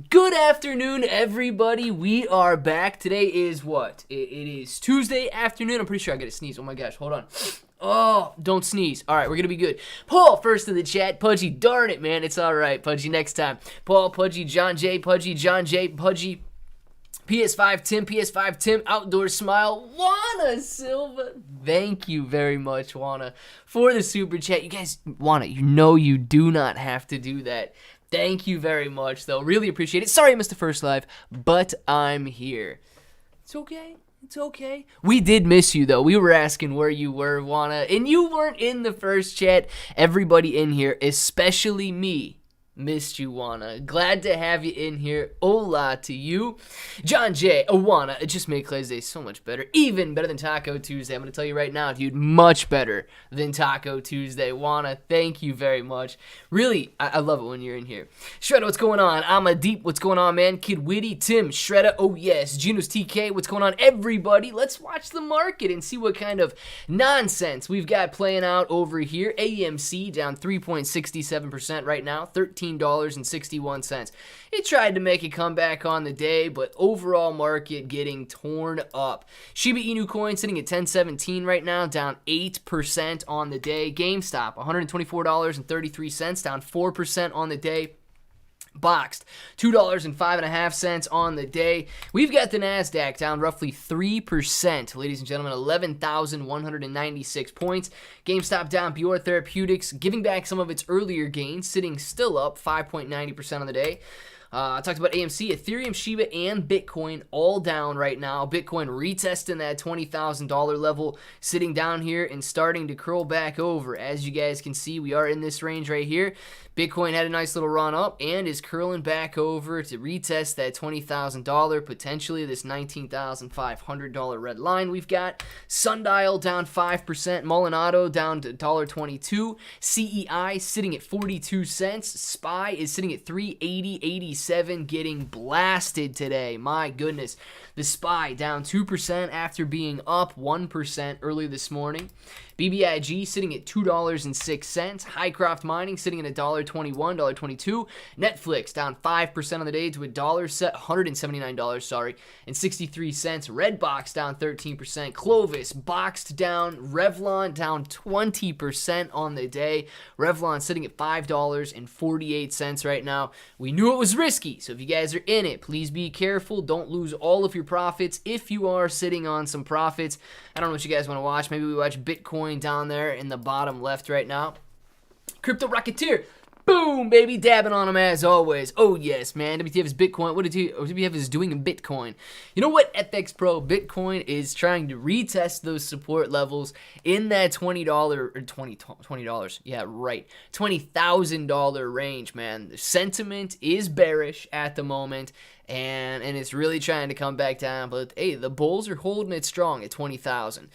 Good afternoon, everybody. We are back. Today is what? It is Tuesday afternoon. I'm pretty sure I got to sneeze. Oh my gosh, hold on. Oh, don't sneeze. All right, we're going to be good. Paul, first in the chat. Pudgy, darn it, man. It's all right, Pudgy, next time. Paul, Pudgy, John J, Pudgy, John J, Pudgy. PS5 Tim, Outdoor Smile, Juana Silva. Thank you very much, Juana, for the super chat. You guys, Juana, you know you do not have to do that. Thank you very much, though. Really appreciate it. Sorry I missed the first live, but I'm here. It's okay. It's okay. We did miss you, though. We were asking where you were, Juana, and you weren't in the first chat. Everybody in here, especially me, missed you, Juana. Glad to have you in here. Hola to you. John J. Juana, it just made Clay's Day so much better. Even better than Taco Tuesday. I'm going to tell you right now, dude, much better than Taco Tuesday. Juana, thank you very much. Really, I love it when you're in here. Shredda, what's going on? I'm a Deep, what's going on, man? Kid Witty, Tim, Shredda, oh yes. Geno's TK, what's going on? Everybody, let's watch the market and see what kind of nonsense we've got playing out over here. AMC down 3.67% right now, $13.61. It tried to make a comeback on the day, but overall market getting torn up. Shiba Inu coin sitting at 1017 right now, down 8% on the day. GameStop, $124.33, down 4% on the day. Boxed, $2.05 on the day. We've got the NASDAQ down roughly 3%, ladies and gentlemen, 11,196 points. GameStop down, Bior Therapeutics giving back some of its earlier gains, sitting still up 5.90% on the day. I talked about AMC, Ethereum, Shiba, and Bitcoin all down right now. Bitcoin retesting that $20,000 level, sitting down here and starting to curl back over. As you guys can see, we are in this range right here. Bitcoin had a nice little run up and is curling back over to retest that $20,000, potentially this $19,500 red line we've got. Sundial down 5%, Molinado down to $1.22, CEI sitting at 42 cents, SPY is sitting at 380.87, getting blasted today. My goodness. The SPY down 2% after being up 1% early this morning. BBIG sitting at $2.06. Highcroft Mining sitting at $1.21, $1.22. Netflix down 5% on the day to $179, and 63 cents. Redbox down 13%. Clovis boxed down. Revlon down 20% on the day. Revlon sitting at $5.48 right now. We knew it was risky, so if you guys are in it, please be careful. Don't lose all of your profits if you are sitting on some profits. I don't know what you guys want to watch. Maybe we watch Bitcoin down there in the bottom left right now. Crypto Rocketeer. Boom, baby. Dabbing on them as always. Oh, yes, man. WTF is Bitcoin. What WTF is doing in Bitcoin? You know what, FX Pro? Bitcoin is trying to retest those support levels in that $20 or $20. Yeah, right. $20,000 range, man. The sentiment is bearish at the moment. And it's really trying to come back down. But, hey, the bulls are holding it strong at 20,000.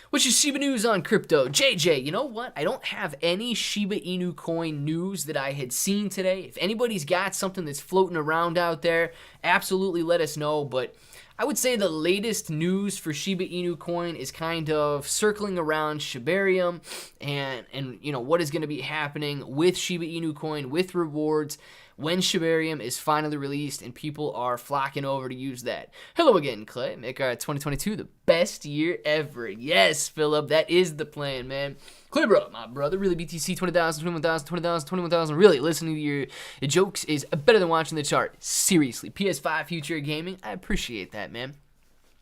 Which is Shiba news on crypto. JJ, you know what? I don't have any Shiba Inu coin news that I had seen today. If anybody's got something that's floating around out there, absolutely let us know. But I would say the latest news for Shiba Inu coin is kind of circling around Shibarium and you know what is going to be happening with Shiba Inu coin, with rewards, when Shibarium is finally released and people are flocking over to use that. Hello again, Clay. Make our 2022 the best year ever. Yes, Philip, that is the plan, man. Clay, bro, my brother, really BTC 20,000, 21,000, 20,000, 21,000. Really, listening to your jokes is better than watching the chart. Seriously, PS5 Future Gaming, I appreciate that, man.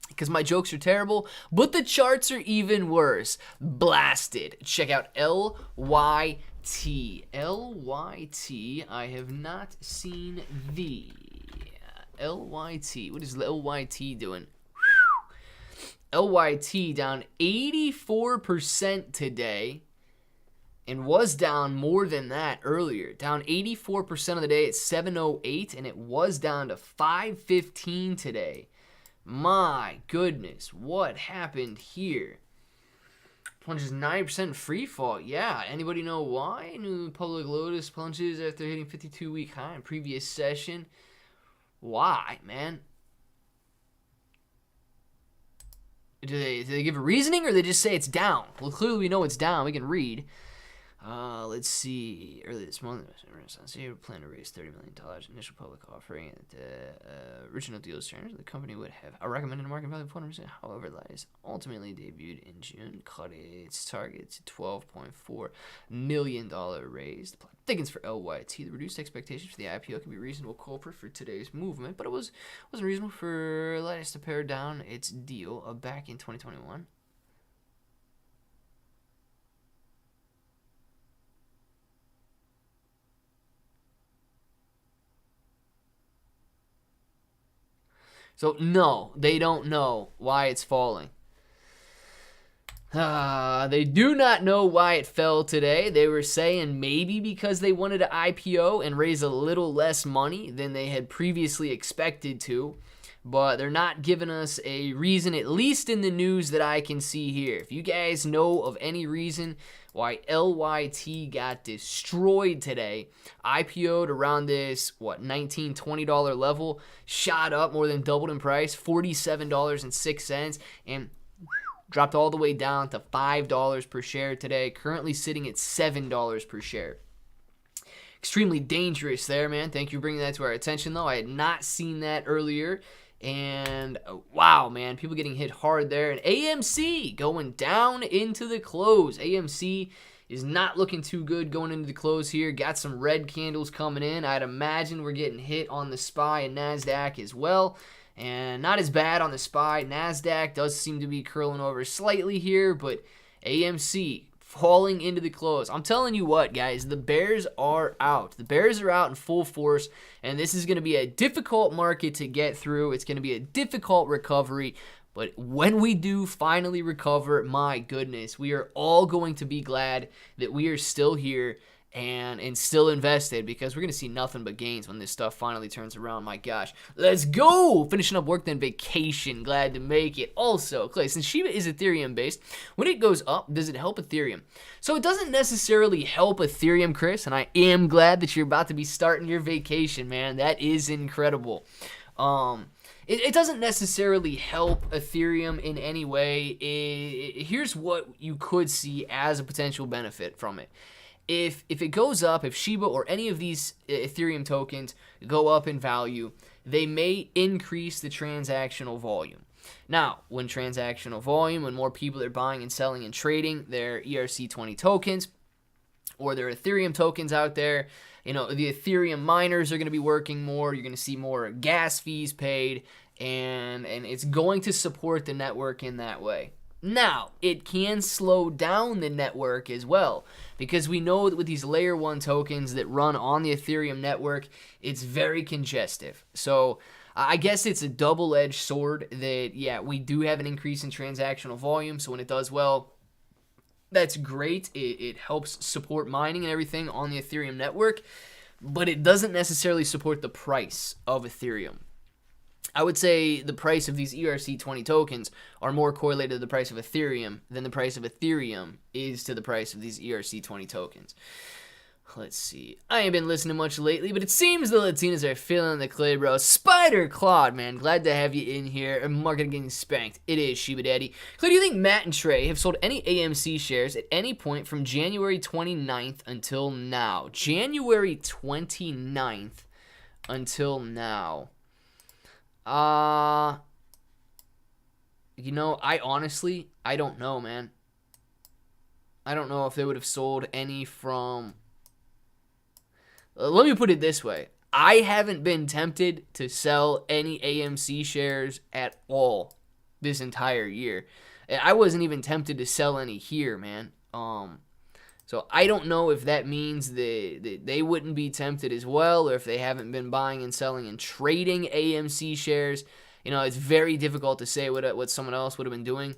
Because my jokes are terrible, but the charts are even worse. Blasted. Check out LYT. LYT. I have not seen the LYT. What is LYT doing? LYT down 84% today and was down more than that earlier. Down 84% of the day at 708, and it was down to 515 today. My goodness, what happened here? Plunges 9% free fall. Yeah, anybody know why? New Public Lotus plunges after hitting 52-week high in previous session. Why, man? Do they give a reasoning, or they just say it's down? Well, clearly we know it's down. We can read. Let's see. Early this month, we plan to raise $30 million initial public offering. The original deal terms, the company would have a recommended market value of 400%. However, Lies ultimately debuted in June, cut its target to $12.4 million raise. The plot thickens for LYT. The reduced expectations for the IPO can be a reasonable culprit for today's movement, but it wasn't reasonable for Lies to pare down its deal back in 2021. So, no, they don't know why it's falling. They do not know why it fell today. They were saying maybe because they wanted to IPO and raise a little less money than they had previously expected to. But they're not giving us a reason, at least in the news that I can see here. If you guys know of any reason why LYT got destroyed today, IPO'd around this, $19, $20 level, shot up more than doubled in price, $47.06, and dropped all the way down to $5 per share today, currently sitting at $7 per share. Extremely dangerous there, man. Thank you for bringing that to our attention, though. I had not seen that earlier. And wow, man, people getting hit hard there. And AMC going down into the close. AMC is not looking too good going into the close here. Got some red candles coming in. I'd imagine we're getting hit on the SPY and NASDAQ as well. And not as bad on the SPY. NASDAQ does seem to be curling over slightly here, but AMC falling into the close. I'm telling you what, guys, the bears are out. The bears are out in full force, and this is going to be a difficult market to get through. It's going to be a difficult recovery, but when we do finally recover, my goodness, we are all going to be glad that we are still here and still invested, because we're going to see nothing but gains when this stuff finally turns around. My gosh. Let's go! Finishing up work, then vacation. Glad to make it. Also, Clay, since Shiba is Ethereum-based, when it goes up, does it help Ethereum? So it doesn't necessarily help Ethereum, Chris, and I am glad that you're about to be starting your vacation, man. That is incredible. It doesn't necessarily help Ethereum in any way. Here's what you could see as a potential benefit from it. If it goes up, if Shiba or any of these Ethereum tokens go up in value, they may increase the transactional volume. Now, when more people are buying and selling and trading their ERC20 tokens or their Ethereum tokens out there, the Ethereum miners are going to be working more. You're going to see more gas fees paid, and it's going to support the network in that way. Now, it can slow down the network as well, because we know that with these layer 1 tokens that run on the Ethereum network, it's very congestive. So I guess it's a double-edged sword that, yeah, we do have an increase in transactional volume, so when it does well, that's great. It helps support mining and everything on the Ethereum network, but it doesn't necessarily support the price of Ethereum. I would say the price of these ERC20 tokens are more correlated to the price of Ethereum than the price of Ethereum is to the price of these ERC20 tokens. Let's see. I ain't been listening much lately, but it seems the Latinas are feeling the clay, bro. Spider Claude, man. Glad to have you in here. Market getting spanked. It is Shiba Daddy. Clay, do you think Matt and Trey have sold any AMC shares at any point from January 29th until now? January 29th until now. I honestly, I don't know, man. I don't know if they would have sold any from... Let me put it this way. I haven't been tempted to sell any AMC shares at all this entire year. I wasn't even tempted to sell any here, man. So I don't know if that means that they wouldn't be tempted as well, or if they haven't been buying and selling and trading AMC shares. It's very difficult to say what someone else would have been doing,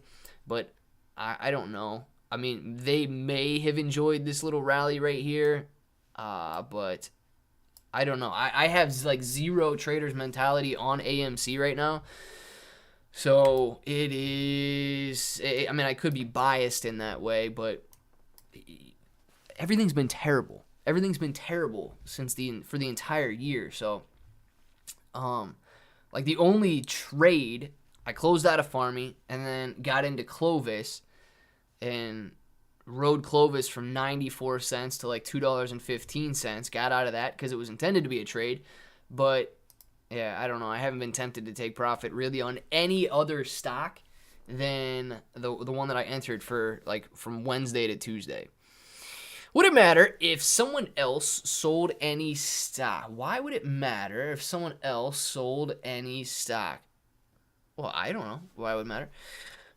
but I don't know. I mean, they may have enjoyed this little rally right here, but I don't know. I have like zero trader's mentality on AMC right now. So it is, I mean, I could be biased in that way, but everything's been terrible. Everything's been terrible for the entire year. So, like the only trade, I closed out of Farmy and then got into Clovis, and rode Clovis from 94 cents to like $2.15. Got out of that because it was intended to be a trade. But, yeah, I don't know. I haven't been tempted to take profit really on any other stock than the one that I entered for like from Wednesday to Tuesday. Would it matter if someone else sold any stock? Why would it matter if someone else sold any stock? Well, I don't know why it would matter.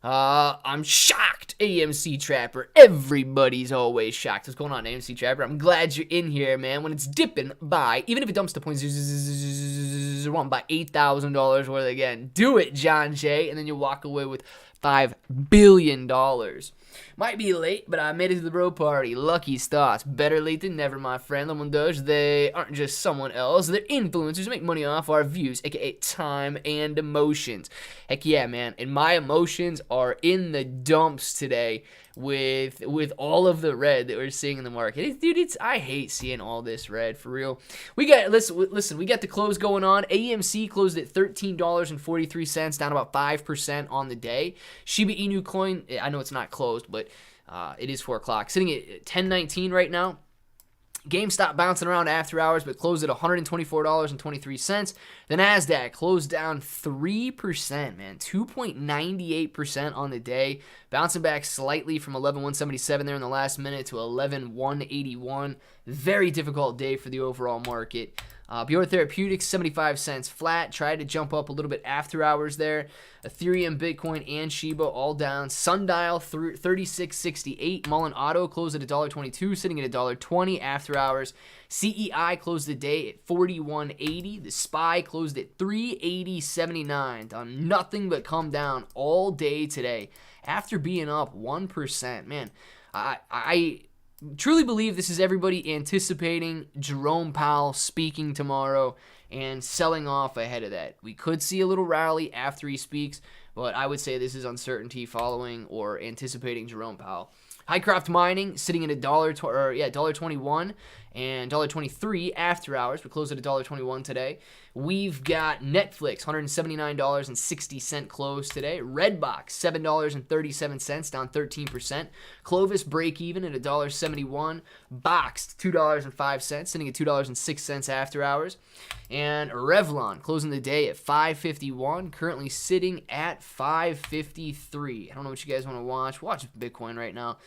I'm shocked, AMC Trapper. Everybody's always shocked. What's going on, AMC Trapper? I'm glad you're in here, man. When it's dipping by, even if it dumps to $0.001 by $8,000 worth again, do it, John Jay, and then you walk away with $5 billion. Might be late, but I made it to the bro party. Lucky stars. Better late than never, my friend. Lamundos, they aren't just someone else. They're influencers who make money off our views, aka time and emotions. Heck yeah, man. And my emotions are in the dumps today with all of the red that we're seeing in the market. Dude, I hate seeing all this red, for real. We got the close going on. AMC closed at $13.43, down about 5% on the day. Shiba Inu coin, I know it's not closed, but it is 4 o'clock. Sitting at $10.19 right now. GameStop bouncing around after hours, but closed at $124.23. The NASDAQ closed down 3%, man. 2.98% on the day. Bouncing back slightly from 11,177 there in the last minute to 11,181. Very difficult day for the overall market. Bjorn Therapeutics, 75 cents flat. Tried to jump up a little bit after hours there. Ethereum, Bitcoin, and Shiba all down. Sundial, 36.68. Mullen Auto closed at $1.22, sitting at $1.20 after hours. CEI closed the day at 41.80. The SPY closed at 380.79. Done nothing but come down all day today after being up 1%. Man, I truly believe this is everybody anticipating Jerome Powell speaking tomorrow and selling off ahead of that. We could see a little rally after he speaks, but I would say this is uncertainty following or anticipating Jerome Powell. Highcroft Mining sitting at $1.21 and $1.23 after hours. We closed at $1.21 today. We've got Netflix, $179.60 close today. Redbox, $7.37, down 13%. Clovis break even at $1.71. Boxed, $2.05, sitting at $2.06 after hours. And Revlon closing the day at $5.51, currently sitting at $5.53. I don't know what you guys want to watch. Watch Bitcoin right now.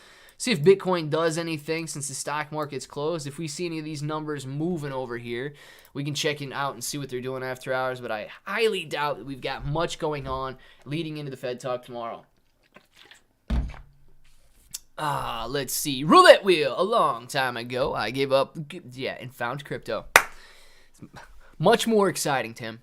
See if Bitcoin does anything since the stock market's closed. If we see any of these numbers moving over here, we can check it out and see what they're doing after hours. But I highly doubt that we've got much going on leading into the Fed talk tomorrow. Let's see. Roulette wheel. A long time ago, I gave up, and found crypto. Much more exciting, Tim.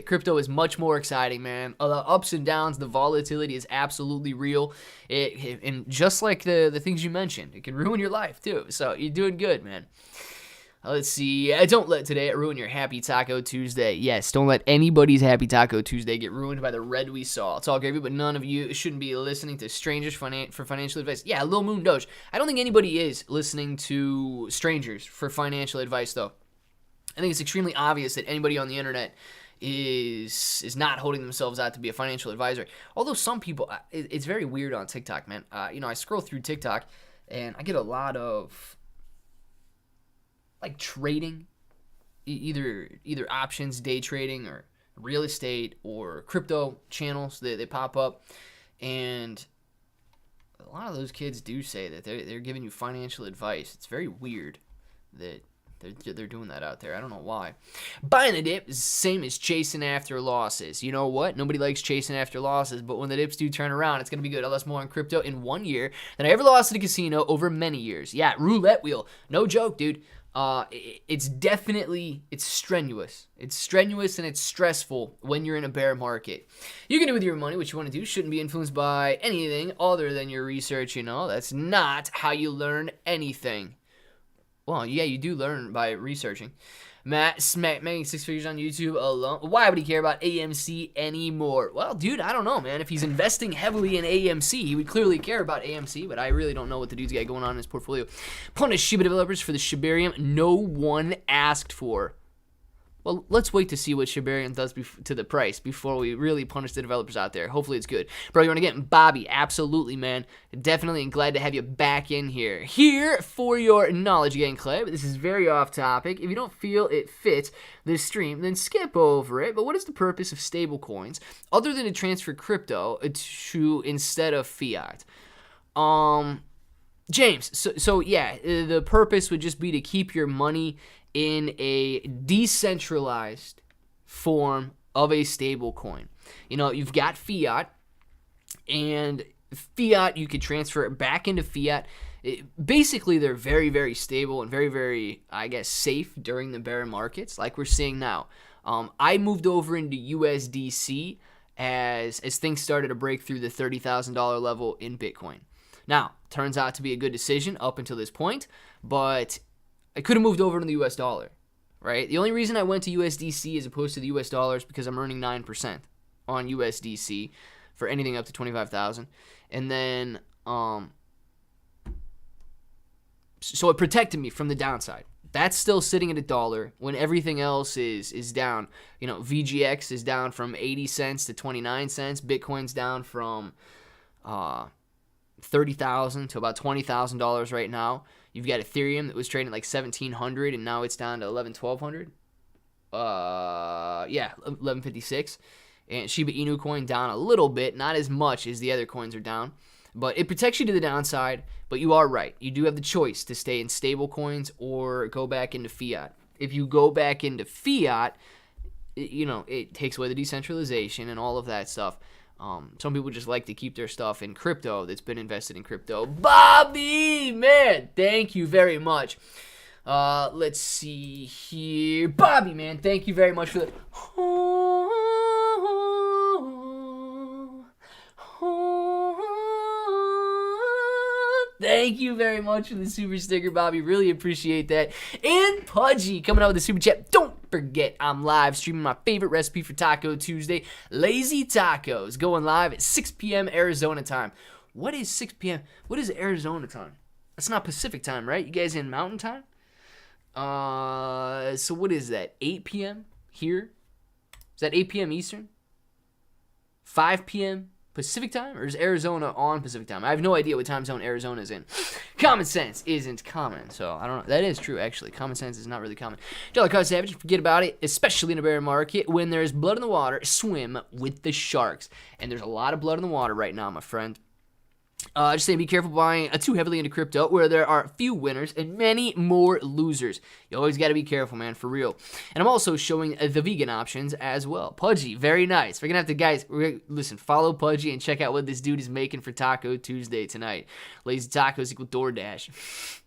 Crypto is much more exciting, man. The ups and downs, the volatility is absolutely real. And just like the things you mentioned, it can ruin your life too. So you're doing good, man. Let's see. Don't let today ruin your Happy Taco Tuesday. Yes, don't let anybody's Happy Taco Tuesday get ruined by the red we saw. It's all gravy, but none of you shouldn't be listening to strangers for financial advice. Yeah, Lil Moon Doge. I don't think anybody is listening to strangers for financial advice, though. I think it's extremely obvious that anybody on the internet is not holding themselves out to be a financial advisor. Although some people, it's very weird on TikTok, man. I scroll through TikTok and I get a lot of like trading, either options, day trading, or real estate or crypto channels that they pop up, and a lot of those kids do say that they're giving you financial advice. It's very weird that they're doing that out there. I don't know why. Buying a dip is the same as chasing after losses. You know what? Nobody likes chasing after losses, but when the dips do turn around, it's going to be good. I lost more on crypto in 1 year than I ever lost at a casino over many years. Yeah, roulette wheel. No joke, dude. It's strenuous. It's strenuous and it's stressful when you're in a bear market. You can do with your money what you want to do. Shouldn't be influenced by anything other than your research, That's not how you learn anything. Well, yeah, you do learn by researching. Matt Smack making 6 figures on YouTube alone. Why would he care about AMC anymore? Well, dude, I don't know, man. If he's investing heavily in AMC, he would clearly care about AMC, but I really don't know what the dude's got going on in his portfolio. Punish Shiba developers for the Shibarium no one asked for. Well, let's wait to see what Shibarian does to the price before we really punish the developers out there. Hopefully it's good. Bro, you want to get Bobby? Absolutely, man. Definitely, and glad to have you back in here. Here for your knowledge again, Clay. But this is very off topic. If you don't feel it fits this stream, then skip over it. But what is the purpose of stable coins other than to transfer crypto to instead of fiat? James, so yeah, the purpose would just be to keep your money in a decentralized form of a stable coin. You know, you've got fiat, and fiat, you could transfer it back into fiat. Basically, they're very, very stable and very, very, I guess, safe during the bear markets like we're seeing now. I moved over into USDC as things started to break through the $30,000 level in Bitcoin. Now, turns out to be a good decision up until this point, but I could have moved over to the US dollar, right? The only reason I went to USDC as opposed to the US dollar is because I'm earning 9% on USDC for anything up to 25,000. And then, so it protected me from the downside. That's still sitting at $1 when everything else is down. You know, VGX is down from 80 cents to 29 cents. Bitcoin's down from, $30,000 to about $20,000 right now. You've got Ethereum that was trading like 1,700 and now it's down to 1,100. Yeah, 1156. And Shiba Inu coin down a little bit, not as much as the other coins are down, but it protects you to the downside. But you are right, you do have the choice to stay in stable coins or go back into fiat. If you go back into fiat, you know, it takes away the decentralization and all of that stuff. Some people just like to keep their stuff in crypto that's been invested in crypto. Bobby, man, thank you very much. Let's see here. Bobby, man, thank you very much for the... Thank you very much for the super sticker, Bobby. Really appreciate that. And Pudgy coming out with the super chat. Don't forget, I'm live streaming my favorite recipe for Taco Tuesday, Lazy Tacos, going live at 6 p.m. Arizona time. What is 6 p.m.? What is Arizona time? That's not Pacific time, right? You guys in Mountain time? So what is that? 8 p.m. here? Is that 8 p.m. Eastern? 5 p.m. Pacific time, or is Arizona on Pacific time? I have no idea what time zone Arizona is in. Common sense isn't common, so I don't know. That is true, actually. Common sense is not really common. Dollar cost average, forget about it, especially in a bear market. When there's blood in the water, swim with the sharks. And there's a lot of blood in the water right now, my friend. Just saying, be careful buying too heavily into crypto, where there are few winners and many more losers. You always got to be careful, man, for real. And I'm also showing the vegan options as well. Pudgy, very nice. We're gonna have to, guys. Listen, follow Pudgy and check out what this dude is making for Taco Tuesday tonight. Lazy tacos equal DoorDash.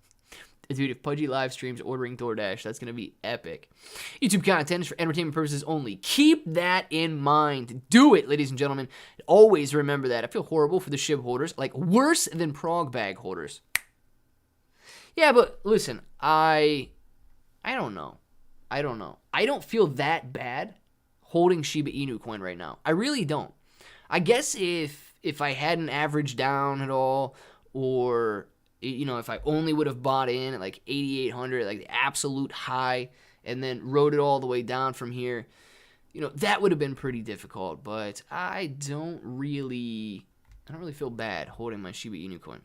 Dude, if Pudgy live streams ordering DoorDash, that's going to be epic. YouTube content is for entertainment purposes only. Keep that in mind. Do it, ladies and gentlemen. Always remember that. I feel horrible for the Shib holders, like worse than prog bag holders. Yeah, but listen, I don't know. I don't feel that bad holding Shiba Inu coin right now. I really don't. I guess if I hadn't averaged down at all, or... you know, if I only would have bought in at like 8,800, like the absolute high, and then rode it all the way down from here, you know, that would have been pretty difficult. But I don't really feel bad holding my Shiba Inu coin.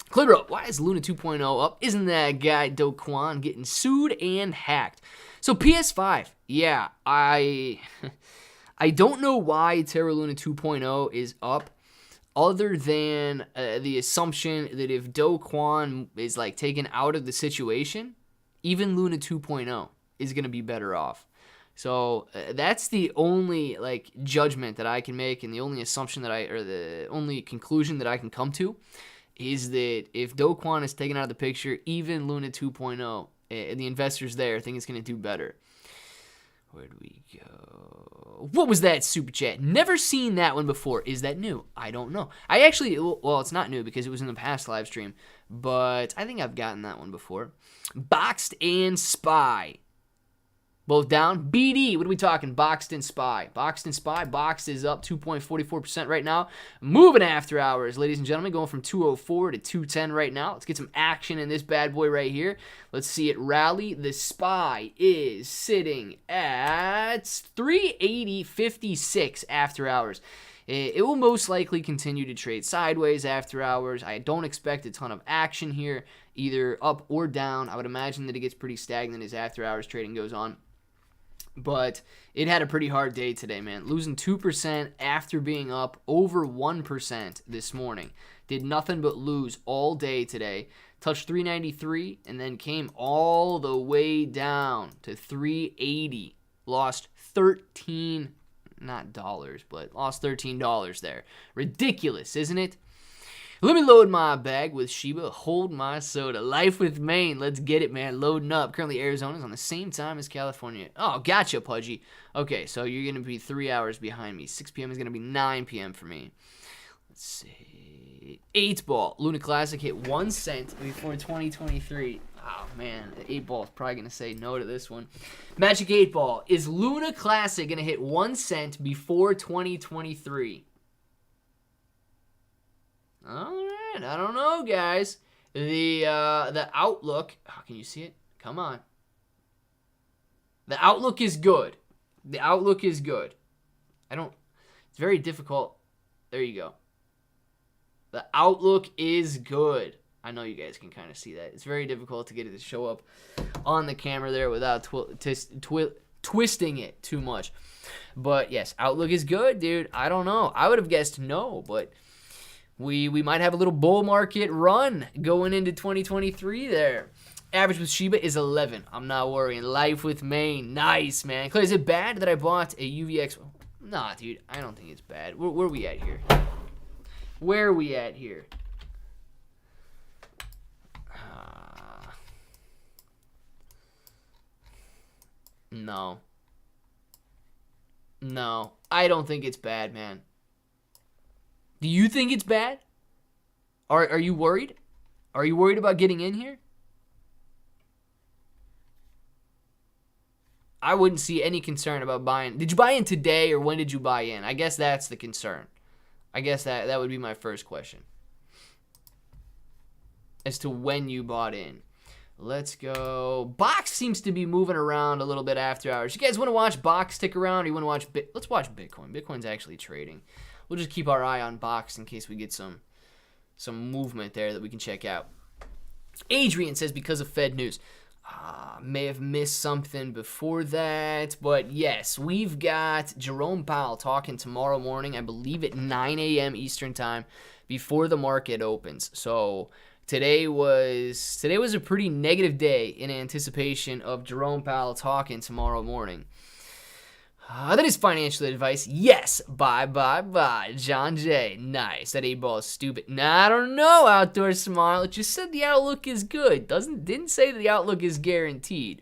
Clibro, why is Luna 2.0 up? Isn't that guy Do Kwon getting sued and hacked? So PS5, yeah, I don't know why Terra Luna 2.0 is up. Other than the assumption that if Do Kwon is like taken out of the situation, even Luna 2.0 is going to be better off. So that's the only like judgment that I can make, and the only assumption that or the only conclusion that I can come to is that if Do Kwon is taken out of the picture, even Luna 2.0, the investors there think it's going to do better. Where do we go? What was that super chat? Never seen that one before. Is that new? I don't know. I actually, well, it's not new because it was in the past live stream, but I think I've gotten that one before. Boxed and Spy. Both down. BD, what are we talking? Boxed and SPY. Boxed and SPY. Boxed is up 2.44% right now. Moving after hours, ladies and gentlemen, going from 204 to 210 right now. Let's get some action in this bad boy right here. Let's see it rally. The SPY is sitting at 380.56 after hours. It will most likely continue to trade sideways after hours. I don't expect a ton of action here, either up or down. I would imagine that it gets pretty stagnant as after hours trading goes on. But it had a pretty hard day today, man. Losing 2% after being up over 1% this morning. Did nothing but lose all day today. Touched 393 and then came all the way down to 380. Lost 13, not dollars, but lost $13 there. Ridiculous, isn't it? Let me load my bag with Shiba. Hold my soda. Life with Maine. Let's get it, man. Loading up. Currently, Arizona's on the same time as California. Oh, gotcha, Pudgy. Okay, so you're going to be 3 hours behind me. 6 p.m. is going to be 9 p.m. for me. Let's see. 8 ball. Luna Classic hit 1 cent before 2023. Oh, man. The 8 ball is probably going to say no to this one. Magic 8 ball. Is Luna Classic going to hit 1 cent before 2023? All right, I don't know, guys. The outlook. Oh, can you see it? Come on. The outlook is good. The outlook is good. It's very difficult. There you go. The outlook is good. I know you guys can kind of see that. It's very difficult to get it to show up on the camera there without twisting it too much. But yes, outlook is good, dude. I don't know. I would have guessed no, but we might have a little bull market run going into 2023 there. Average with Shiba is 11. I'm not worrying. Life with Maine. Nice, man. Clay, is it bad that I bought a UVX? Nah, dude. I don't think it's bad. Where are we at here? Where are we at here? No. No. I don't think it's bad, man. Do you think it's bad? Are you worried? Are you worried about getting in here? I wouldn't see any concern about buying. Did you buy in today or when did you buy in? I guess that's the concern. I guess that would be my first question. As to when you bought in. Let's go. Box seems to be moving around a little bit after hours. You guys want to watch Box stick around or you want to watch Let's watch Bitcoin. Bitcoin's actually trading. We'll just keep our eye on Box in case we get some movement there that we can check out. Adrian says because of Fed news. May have missed something before that, but yes, we've got Jerome Powell talking tomorrow morning, I believe at 9 a.m. Eastern time before the market opens. So today was a pretty negative day in anticipation of Jerome Powell talking tomorrow morning. That is financial advice. Yes. Bye. John J. Nice. That 8 ball is stupid. Nah, I don't know, Outdoor Smile. It just said the outlook is good. Didn't say that the outlook is guaranteed.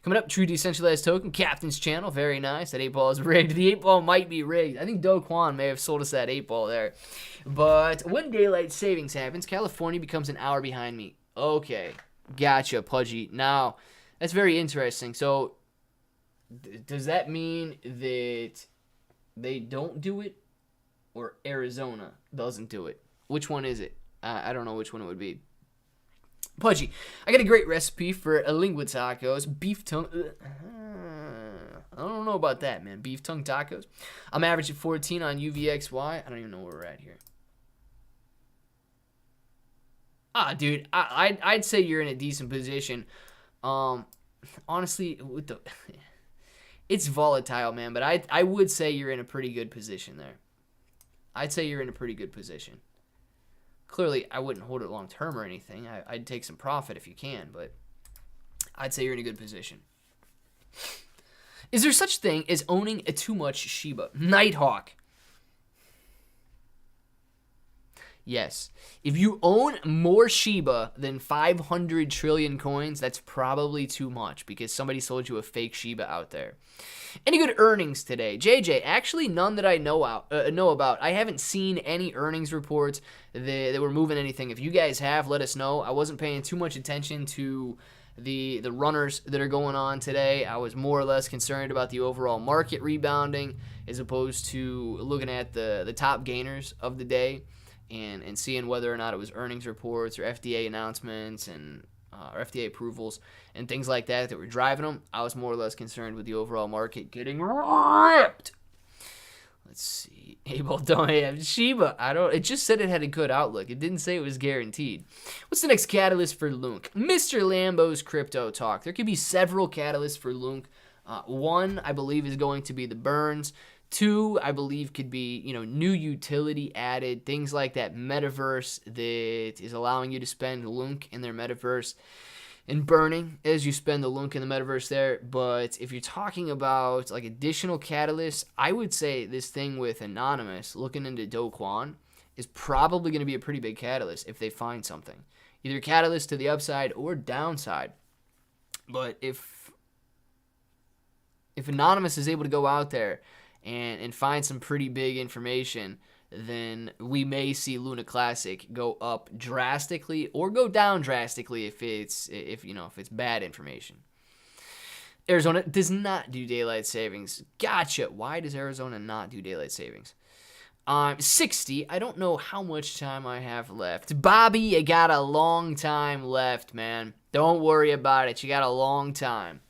Coming up, True Decentralized Token, Captain's Channel. Very nice. That 8 ball is rigged. The 8 ball might be rigged. I think Do Kwon may have sold us that 8 ball there. But when daylight savings happens, California becomes an hour behind me. Okay. Gotcha, Pudgy. Now, that's very interesting. So, does that mean that they don't do it or Arizona doesn't do it? Which one is it? I don't know which one it would be. Pudgy, I got a great recipe for a lingua tacos. Beef tongue. I don't know about that, man. Beef tongue tacos. I'm averaging 14 on UVXY. I don't even know where we're at here. Dude, I'd say you're in a decent position. Honestly, with the... It's volatile, man, but I would say you're in a pretty good position there. I'd say you're in a pretty good position. Clearly, I wouldn't hold it long term or anything. I'd take some profit if you can, but I'd say you're in a good position. Is there such thing as owning a too much Shiba? Nighthawk. Yes. If you own more Shiba than 500 trillion coins, that's probably too much because somebody sold you a fake Shiba out there. Any good earnings today? JJ, actually none that I know about. I haven't seen any earnings reports that were moving anything. If you guys have, let us know. I wasn't paying too much attention to the runners that are going on today. I was more or less concerned about the overall market rebounding as opposed to looking at the top gainers of the day and seeing whether or not it was earnings reports or FDA announcements and or FDA approvals and things like that were driving them. I was more or less concerned with the overall market getting ripped. Let's see. Abel don't have Shiba. It just said it had a good outlook. It didn't say it was guaranteed. What's the next catalyst for Lunk? Mr. Lambo's crypto talk. There could be several catalysts for Lunk. One, I believe, is going to be the burns. Two, I believe, could be, new utility added, things like that metaverse that is allowing you to spend Lunk in their metaverse and burning as you spend the Lunk in the metaverse there. But if you're talking about like additional catalysts, I would say this thing with Anonymous looking into Do Kwon is probably going to be a pretty big catalyst if they find something. Either catalyst to the upside or downside. But if Anonymous is able to go out there and find some pretty big information, then we may see Luna Classic go up drastically or go down drastically if it's bad information. Arizona does not do daylight savings. Gotcha. Why does Arizona not do daylight savings? 60. I don't know how much time I have left. Bobby, you got a long time left, man. Don't worry about it. You got a long time.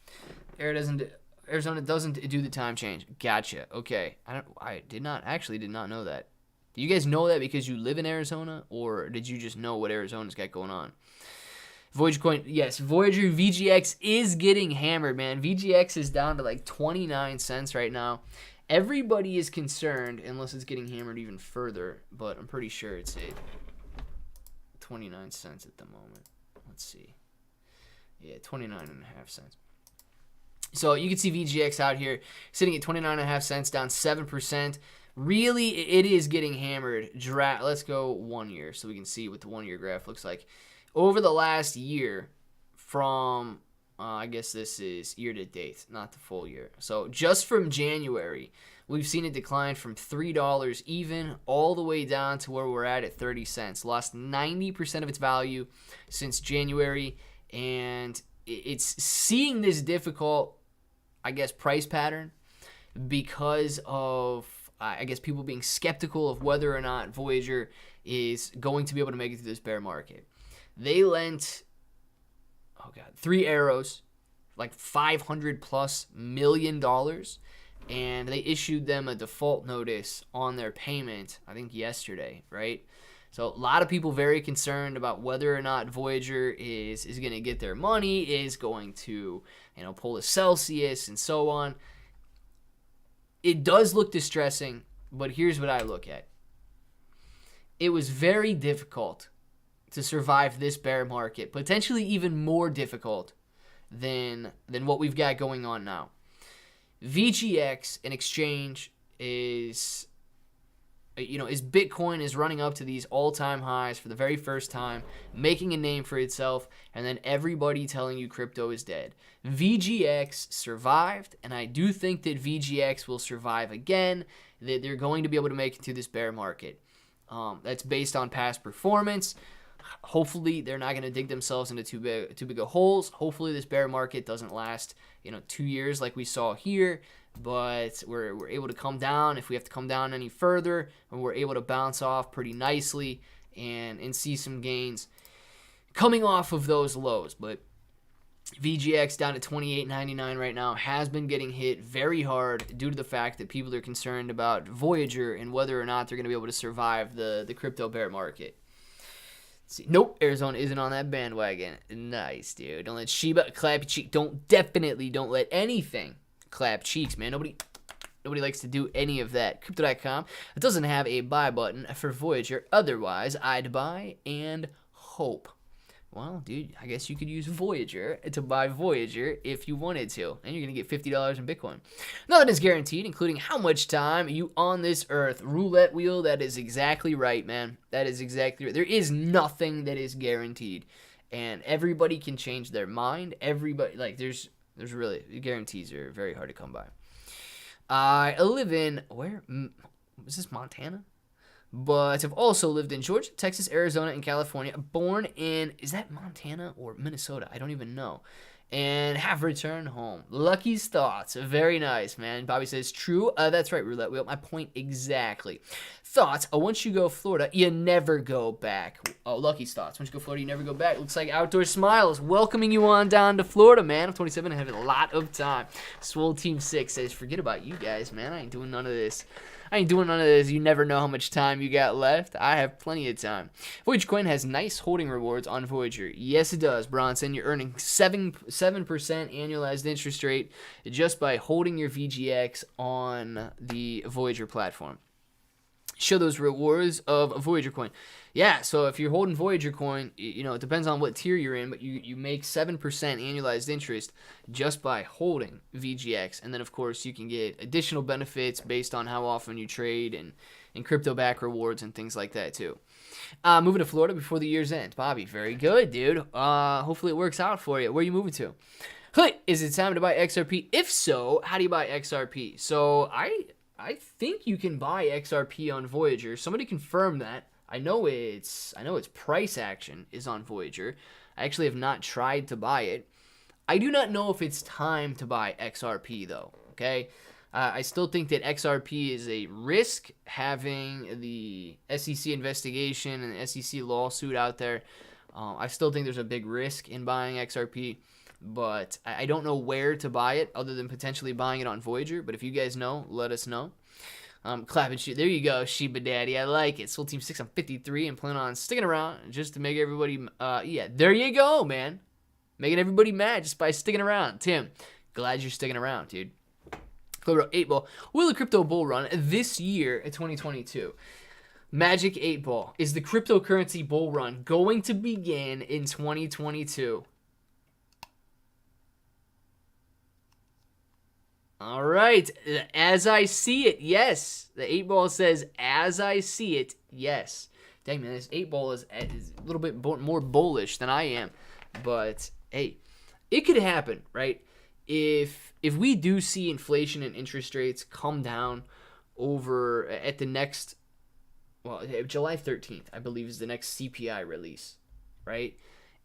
Arizona doesn't do the time change. Gotcha. Okay. I did not know that. Do you guys know that because you live in Arizona, or did you just know what Arizona's got going on? Voyager coin, yes, Voyager VGX is getting hammered, man. VGX is down to like 29 cents right now. Everybody is concerned, unless it's getting hammered even further, but I'm pretty sure it's at 29 cents at the moment. Let's see. Yeah, 29.5 cents. So you can see VGX out here sitting at 29.5 cents, down 7%. Really, it is getting hammered. Let's go 1 year so we can see what the 1 year graph looks like. Over the last year from, I guess this is year to date, not the full year. So just from January, we've seen it decline from $3 even all the way down to where we're at 30 cents. Lost 90% of its value since January, and it's seeing this difficult, I guess, price pattern because of, I guess, people being skeptical of whether or not Voyager is going to be able to make it through this bear market. They lent, 3 arrows, like $500+ million, and they issued them a default notice on their payment, I think yesterday, right? So a lot of people very concerned about whether or not Voyager is going to get their money, is going to, pull a Celsius and so on. It does look distressing, but here's what I look at. It was very difficult to survive this bear market, potentially even more difficult than what we've got going on now. VGX, an exchange, is Bitcoin is running up to these all-time highs for the very first time, making a name for itself, and then everybody telling you crypto is dead. VGX survived, and I do think that VGX will survive again, that they're going to be able to make it through this bear market. That's based on past performance. Hopefully, they're not going to dig themselves into too big of holes. Hopefully, this bear market doesn't last, 2 years like we saw here. But we're able to come down if we have to come down any further, and we're able to bounce off pretty nicely and see some gains coming off of those lows. But VGX down to $28.99 right now has been getting hit very hard due to the fact that people are concerned about Voyager and whether or not they're going to be able to survive the crypto bear market. Let's see. Nope, Arizona isn't on that bandwagon. Nice, dude. Don't let Shiba clap your cheek. Don't let anything clap cheeks, man. Nobody likes to do any of that. Crypto.com, it doesn't have a buy button for Voyager. Otherwise, I'd buy and hope. Well, dude, I guess you could use Voyager to buy Voyager if you wanted to. And you're going to get $50 in Bitcoin. Nothing is guaranteed, including how much time you on this earth. Roulette wheel, that is exactly right, man. That is exactly right. There is nothing that is guaranteed. And everybody can change their mind. Everybody, there's really, guarantees are very hard to come by. I live in, where? Is this Montana? but have also lived in Georgia, Texas, Arizona, and California. Born in, is that Montana or Minnesota? I don't even know. And have returned home. Lucky's thoughts. Very nice, man. Bobby says, true. That's right, Roulette Wheel. My point exactly. Thoughts. Once you go Florida, you never go back. Oh, Lucky's thoughts. Once you go Florida, you never go back. Looks like Outdoor Smiles welcoming you on down to Florida, man. I'm 27 and having a lot of time. Swole Team 6 says, forget about you guys, man. I ain't doing none of this. You never know how much time you got left. I have plenty of time. Voyager coin has nice holding rewards on Voyager. Yes, it does, Bronson. You're earning 7% annualized interest rate just by holding your VGX on the Voyager platform. Show those rewards of a Voyager coin. Yeah, so if you're holding Voyager coin, it depends on what tier you're in, but you make 7% annualized interest just by holding VGX. And then, of course, you can get additional benefits based on how often you trade and crypto back rewards and things like that, too. Moving to Florida before the year's end. Bobby, very good, dude. Hopefully it works out for you. Where are you moving to? Hey, is it time to buy XRP? If so, how do you buy XRP? So I think you can buy XRP on Voyager. Somebody confirm that. I know its price action is on Voyager. I actually have not tried to buy it. I do not know if it's time to buy XRP though. Okay, I still think that XRP is a risk, having the SEC investigation and the SEC lawsuit out there. I still think there's a big risk in buying XRP, but I don't know where to buy it other than potentially buying it on Voyager. But if you guys know, let us know. Clap and shoot. There you go, Shiba Daddy. I like it. Soul Team 6 on 53 and plan on sticking around just to make everybody, there you go, man. Making everybody mad just by sticking around. Tim, glad you're sticking around, dude. Clever 8 Ball. Will the crypto bull run this year in 2022? Magic 8 Ball. Is the cryptocurrency bull run going to begin in 2022? All right, as I see it, yes. The 8 Ball says, as I see it, yes. Dang, man, this 8 Ball is a little bit more bullish than I am. But, hey, it could happen, right? If we do see inflation and interest rates come down over at the next, July 13th, I believe, is the next CPI release, right?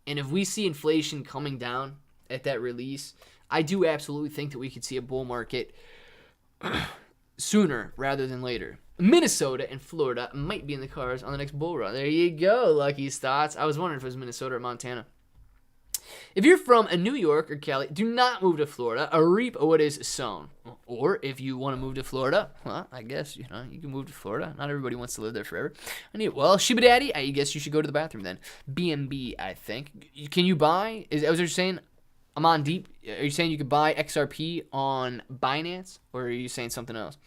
And if we see inflation coming down at that release, I do absolutely think that we could see a bull market sooner rather than later. Minnesota and Florida might be in the cards on the next bull run. There you go, Lucky's thoughts. I was wondering if it was Minnesota or Montana. If you're from New York or Cali, do not move to Florida. Reap what is sown. Or if you want to move to Florida, well, I guess you can move to Florida. Not everybody wants to live there forever. Shiba Daddy, I guess you should go to the bathroom then. BNB, I think. Can you buy? Is that what you're saying? I'm on deep. Are you saying you could buy XRP on Binance, or are you saying something else?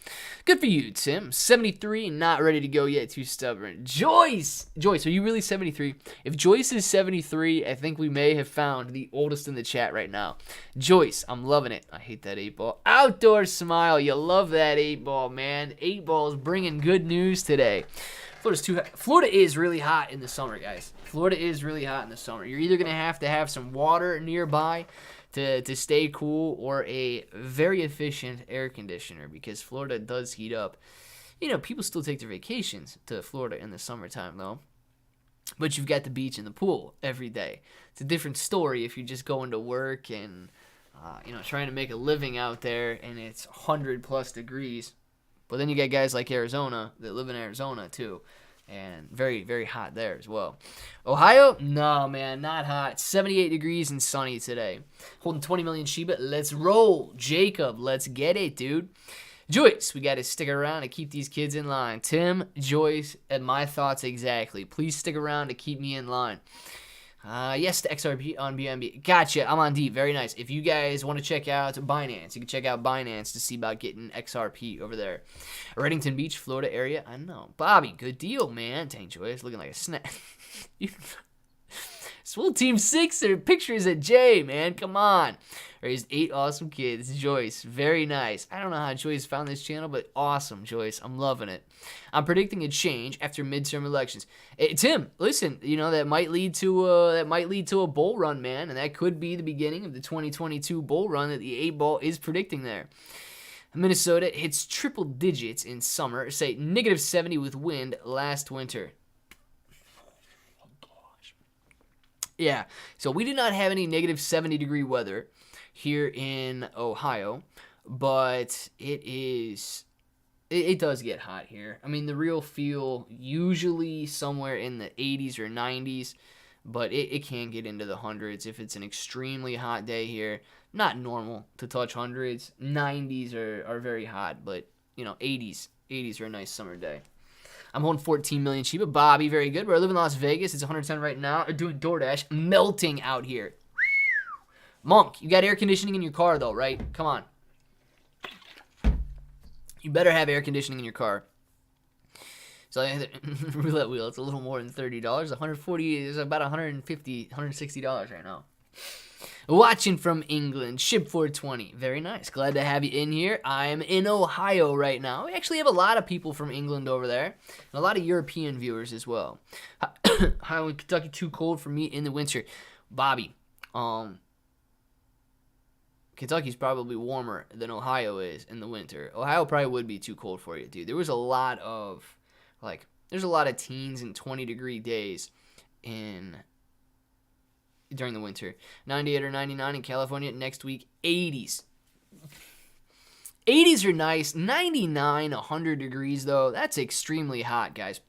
Good for you, Tim. 73, not ready to go yet. Too stubborn. Joyce, are you really 73? If Joyce is 73, I think we may have found the oldest in the chat right now. Joyce, I'm loving it. I hate that 8 Ball. Outdoor Smile, you love that 8 Ball, man. 8 Ball is bringing good news today. Florida is really hot in the summer, guys. Florida is really hot in the summer. You're either going to have some water nearby to stay cool, or a very efficient air conditioner, because Florida does heat up. People still take their vacations to Florida in the summertime, though. But you've got the beach and the pool every day. It's a different story if you're just going to work and, trying to make a living out there and it's 100+ degrees. But then you got guys like Arizona that live in Arizona too, and very, very hot there as well. Ohio? No, man, not hot. 78 degrees and sunny today. Holding 20 million Shiba. Let's roll. Jacob, let's get it, dude. Joyce, we got to stick around to keep these kids in line. Tim, Joyce, and my thoughts exactly. Please stick around to keep me in line. Yes, to XRP on BNB. Gotcha. I'm on deep. Very nice. If you guys want to check out Binance, you can check out Binance to see about getting XRP over there. Reddington Beach, Florida area. I know. Bobby, good deal, man. Dang, Joyce, looking like a snack. Swole Team 6, their pictures at Jay, man. Come on. Raised 8 awesome kids. Joyce, very nice. I don't know how Joyce found this channel, but awesome, Joyce. I'm loving it. I'm predicting a change after midterm elections. Hey, Tim, listen, that might lead to a bull run, man, and that could be the beginning of the 2022 bull run that the 8 Ball is predicting there. Minnesota hits triple digits in summer, say -70 with wind last winter. Yeah, so we did not have any -70-degree weather here in Ohio, but it does get hot here. I mean, the real feel usually somewhere in the 80s or 90s, but it can get into the hundreds if it's an extremely hot day here. Not normal to touch hundreds. 90s are very hot, but, 80s are a nice summer day. I'm holding 14 million Shiba. Bobby, very good. Where I live in Las Vegas, it's 110 right now. Or doing DoorDash, melting out here. Monk, you got air conditioning in your car, though, right? Come on. You better have air conditioning in your car. So roulette wheel, it's a little more than $30. 140 is about $150, $160 right now. Watching from England, Shib 420. Very nice. Glad to have you in here. I'm in Ohio right now. We actually have a lot of people from England over there, and a lot of European viewers as well. Ohio and Kentucky too cold for me in the winter. Bobby, Kentucky's probably warmer than Ohio is in the winter. Ohio probably would be too cold for you, dude. There was a lot of, there's a lot of teens and 20-degree days during the winter. 98 or 99 in California. Next week, 80s. 80s are nice. 99, 100 degrees, though. That's extremely hot, guys.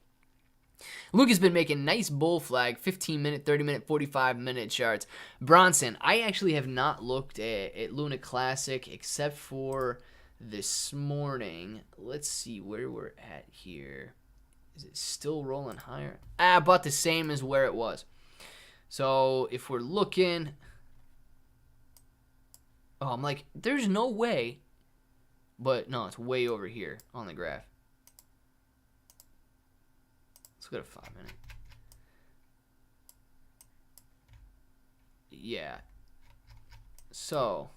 Luke has been making nice bull flag, 15-minute, 30-minute, 45-minute charts. Bronson, I actually have not looked at Luna Classic except for this morning. Let's see where we're at here. Is it still rolling higher? About the same as where it was. So if we're looking, I'm like, there's no way, but no, it's way over here on the graph. Let's go to 5 minute. Yeah. So.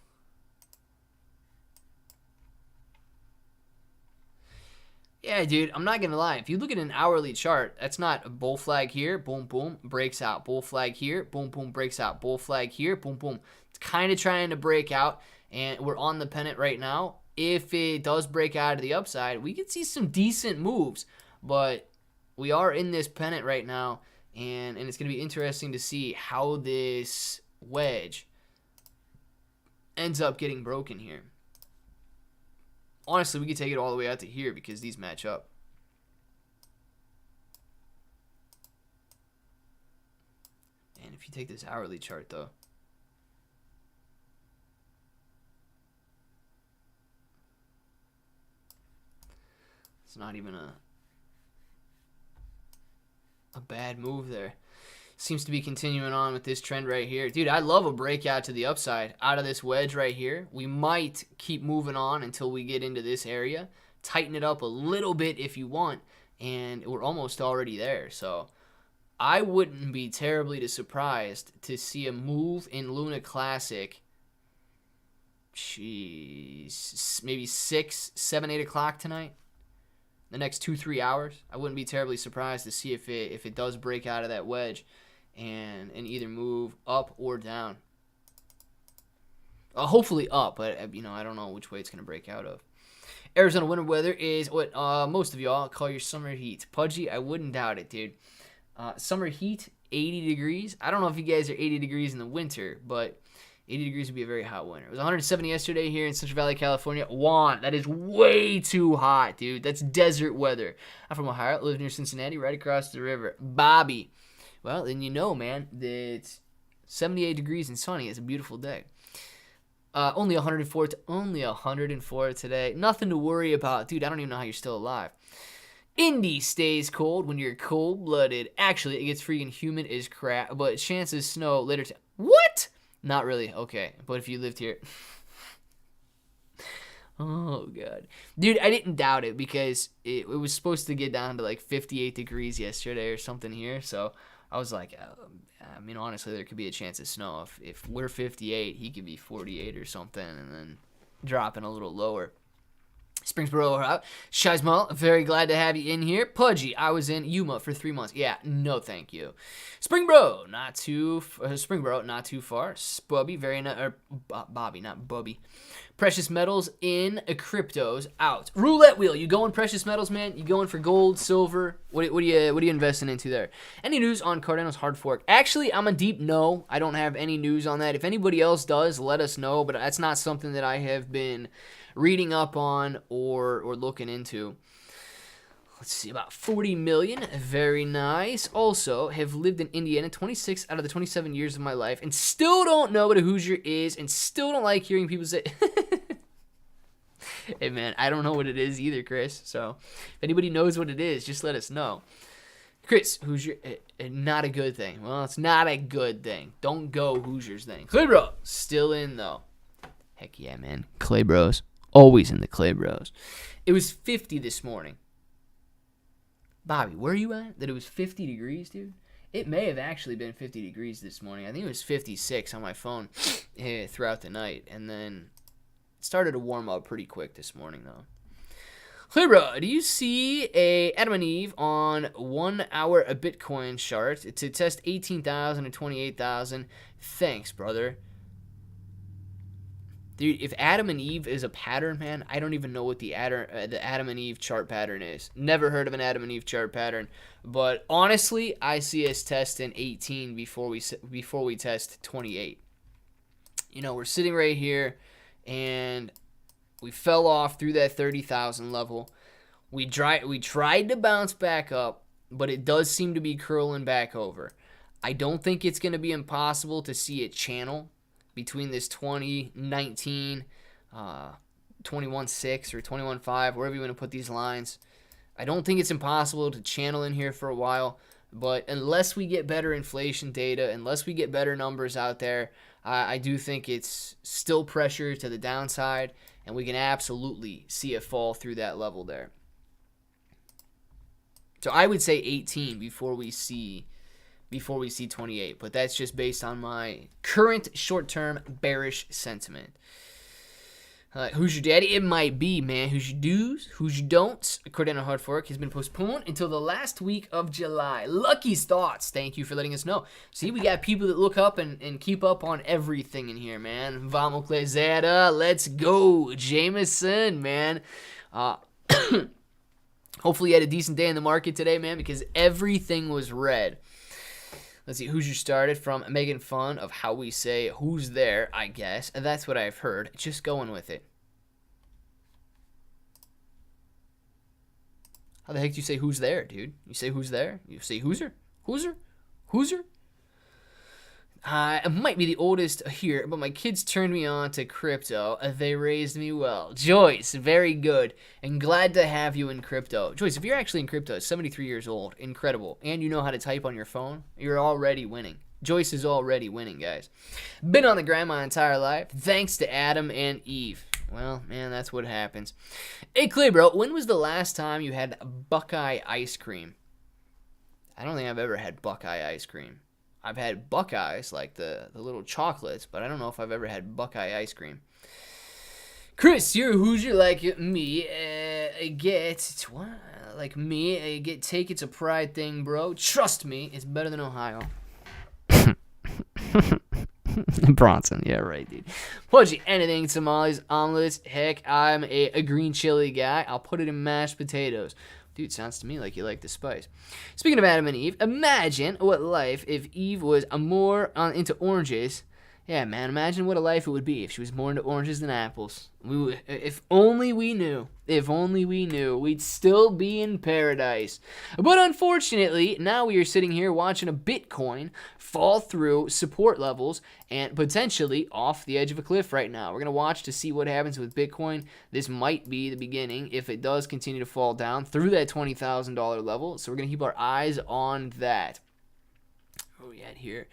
Yeah, dude, I'm not going to lie. If you look at an hourly chart, that's not a bull flag here, boom, boom, breaks out. Bull flag here, boom, boom, breaks out. Bull flag here, boom, boom. It's kind of trying to break out, and we're on the pennant right now. If it does break out of the upside, we could see some decent moves, but we are in this pennant right now, and it's going to be interesting to see how this wedge ends up getting broken here. Honestly, we could take it all the way out to here because these match up. And if you take this hourly chart, though, it's not even a bad move there. Seems to be continuing on with this trend right here. Dude, I love a breakout to the upside out of this wedge right here. We might keep moving on until we get into this area. Tighten it up a little bit if you want, and we're almost already there. So I wouldn't be terribly surprised to see a move in Luna Classic. Jeez, maybe 6, 7, 8 o'clock tonight. The next 2-3 hours. I wouldn't be terribly surprised to see if it does break out of that wedge and either move up or down. Hopefully up, but I don't know which way it's going to break out of. Arizona winter weather is what most of y'all call your summer heat. Pudgy, I wouldn't doubt it, dude. Summer heat, 80 degrees. I don't know if you guys are 80 degrees in the winter, but 80 degrees would be a very hot winter. It was 170 yesterday here in Central Valley, California. Juan, that is way too hot, dude. That's desert weather. I'm from Ohio. I live near Cincinnati, right across the river. Bobby. Well, then you know, man, that 78 degrees and sunny is a beautiful day. Only 104 today. Nothing to worry about. Dude, I don't even know how you're still alive. Indy stays cold when you're cold-blooded. Actually, it gets freaking humid as crap, but chances snow later. What? Not really. Okay, but if you lived here. Oh, God. Dude, I didn't doubt it because it was supposed to get down to like 58 degrees yesterday or something here, so I was like, honestly, there could be a chance of snow. If we're 58, he could be 48 or something and then dropping a little lower. Springsboro out. Shizmal, very glad to have you in here. Pudgy, I was in Yuma for 3 months. Yeah, no thank you. Springbro, not too far. Spubby, Bobby, not Bubby. Precious metals in cryptos out. Roulette wheel, you going precious metals, man? You going for gold, silver? What are you investing into there? Any news on Cardano's hard fork? Actually, I'm a deep no. I don't have any news on that. If anybody else does, let us know, but that's not something that I have been reading up on or looking into. Let's see, about 40 million. Very nice. Also, have lived in Indiana 26 out of the 27 years of my life and still don't know what a Hoosier is and still don't like hearing people say... Hey, man, I don't know what it is either, Chris. So if anybody knows what it is, just let us know. Chris, Hoosier, not a good thing. Well, it's not a good thing. Don't go Hoosiers thing. Clay Bro, still in, though. Heck yeah, man. Clay Bros. Always in the Clay Bros. It was 50 this morning. Bobby, where are you at? That it was 50 degrees, dude? It may have actually been 50 degrees this morning. I think it was 56 on my phone throughout the night. And then it started to warm up pretty quick this morning, though. Hey, bro, do you see a Adam and Eve on 1 hour a Bitcoin chart to test 18,000 and 28,000? Thanks, brother. Dude, if Adam and Eve is a pattern, man, I don't even know what the Adam and Eve chart pattern is. Never heard of an Adam and Eve chart pattern. But honestly, I see us testing 18 before we test 28. You know, we're sitting right here, and we fell off through that 30,000 level. We tried to bounce back up, but it does seem to be curling back over. I don't think it's going to be impossible to see it channel between this 2019, 21.6 or 21.5, wherever you want to put these lines. I don't think it's impossible to channel in here for a while, but unless we get better inflation data, unless we get better numbers out there, I do think it's still pressure to the downside, and we can absolutely see it fall through that level there. So I would say 18 before we see 28, but that's just based on my current short-term bearish sentiment. Who's your daddy? It might be, man. Who's your do's? Who's your don'ts? Cardano hard fork has been postponed until the last week of July. Lucky's thoughts. Thank you for letting us know. See, we got people that look up and keep up on everything in here, man. Vamos Klezada. Let's go. Jameson, man. Hopefully you had a decent day in the market today, man, because everything was red. Let's see, Hoosier started from making fun of how we say who's there, I guess. And that's what I've heard. Just going with it. How the heck do you say who's there, dude? You say who's there? You say Hoosier? Hoosier? Hoosier? I might be the oldest here, but my kids turned me on to crypto. They raised me well. Joyce, very good. And glad to have you in crypto. Joyce, if you're actually in crypto, 73 years old, incredible. And you know how to type on your phone, you're already winning. Joyce is already winning, guys. Been on the grind my entire life, thanks to Adam and Eve. Well, man, that's what happens. Hey, Clay, bro, when was the last time you had Buckeye ice cream? I don't think I've ever had Buckeye ice cream. I've had Buckeyes, like the little chocolates, but I don't know if I've ever had Buckeye ice cream. Chris, you're a Hoosier like me. Take it's a pride thing, bro. Trust me, it's better than Ohio. Bronson, yeah, right, dude. Pudgy, anything, tamales, omelets. Heck, I'm a green chili guy. I'll put it in mashed potatoes. Dude, sounds to me like you like the spice. Speaking of Adam and Eve, imagine what life if Eve was more into oranges. Yeah, man, imagine what a life it would be if she was more into oranges than apples. If only we knew. If only we knew. We'd still be in paradise. But unfortunately, now we are sitting here watching a Bitcoin fall through support levels and potentially off the edge of a cliff right now. We're going to watch to see what happens with Bitcoin. This might be the beginning if it does continue to fall down through that $20,000 level. So we're going to keep our eyes on that. Where are we at here?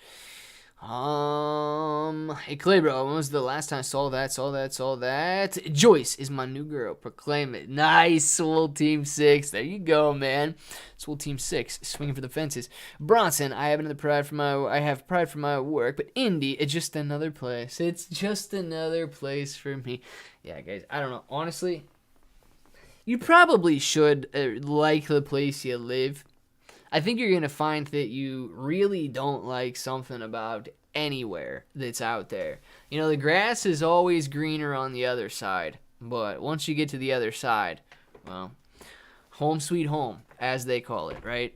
Hey, Clay, bro, when was the last time I saw that? Joyce is my new girl. Proclaim it. Nice, Swole Team 6. There you go, man. Swole Team 6, swinging for the fences. Bronson, I have pride for my work, but Indy, it's just another place. It's just another place for me. Yeah, guys, I don't know. Honestly, You probably should like the place you live. I think you're going to find that you really don't like something about anywhere that's out there. You know, the grass is always greener on the other side, but once you get to the other side, well, home sweet home, as they call it, right?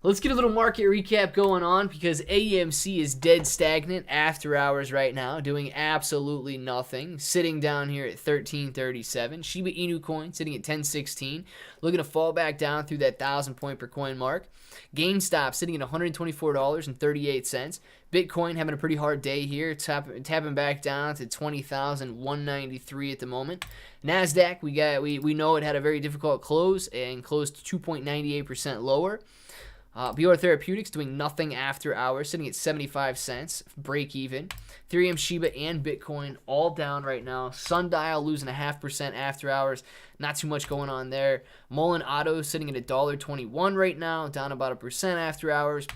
Let's get a little market recap going on because AMC is dead stagnant after hours right now, doing absolutely nothing, sitting down here at 1337. Shiba Inu coin sitting at 1016, looking to fall back down through that 1,000 point per coin mark. GameStop sitting at $124.38. Bitcoin having a pretty hard day here, tapping back down to 20,193 at the moment. Nasdaq, we know it had a very difficult close and closed 2.98% lower. BR Therapeutics doing nothing after hours, sitting at 75 cents, break even. Ethereum, Shiba, and Bitcoin all down right now. Sundial losing 0.5% after hours. Not too much going on there. Mullen Auto sitting at $1.21 right now, down about 1% after hours.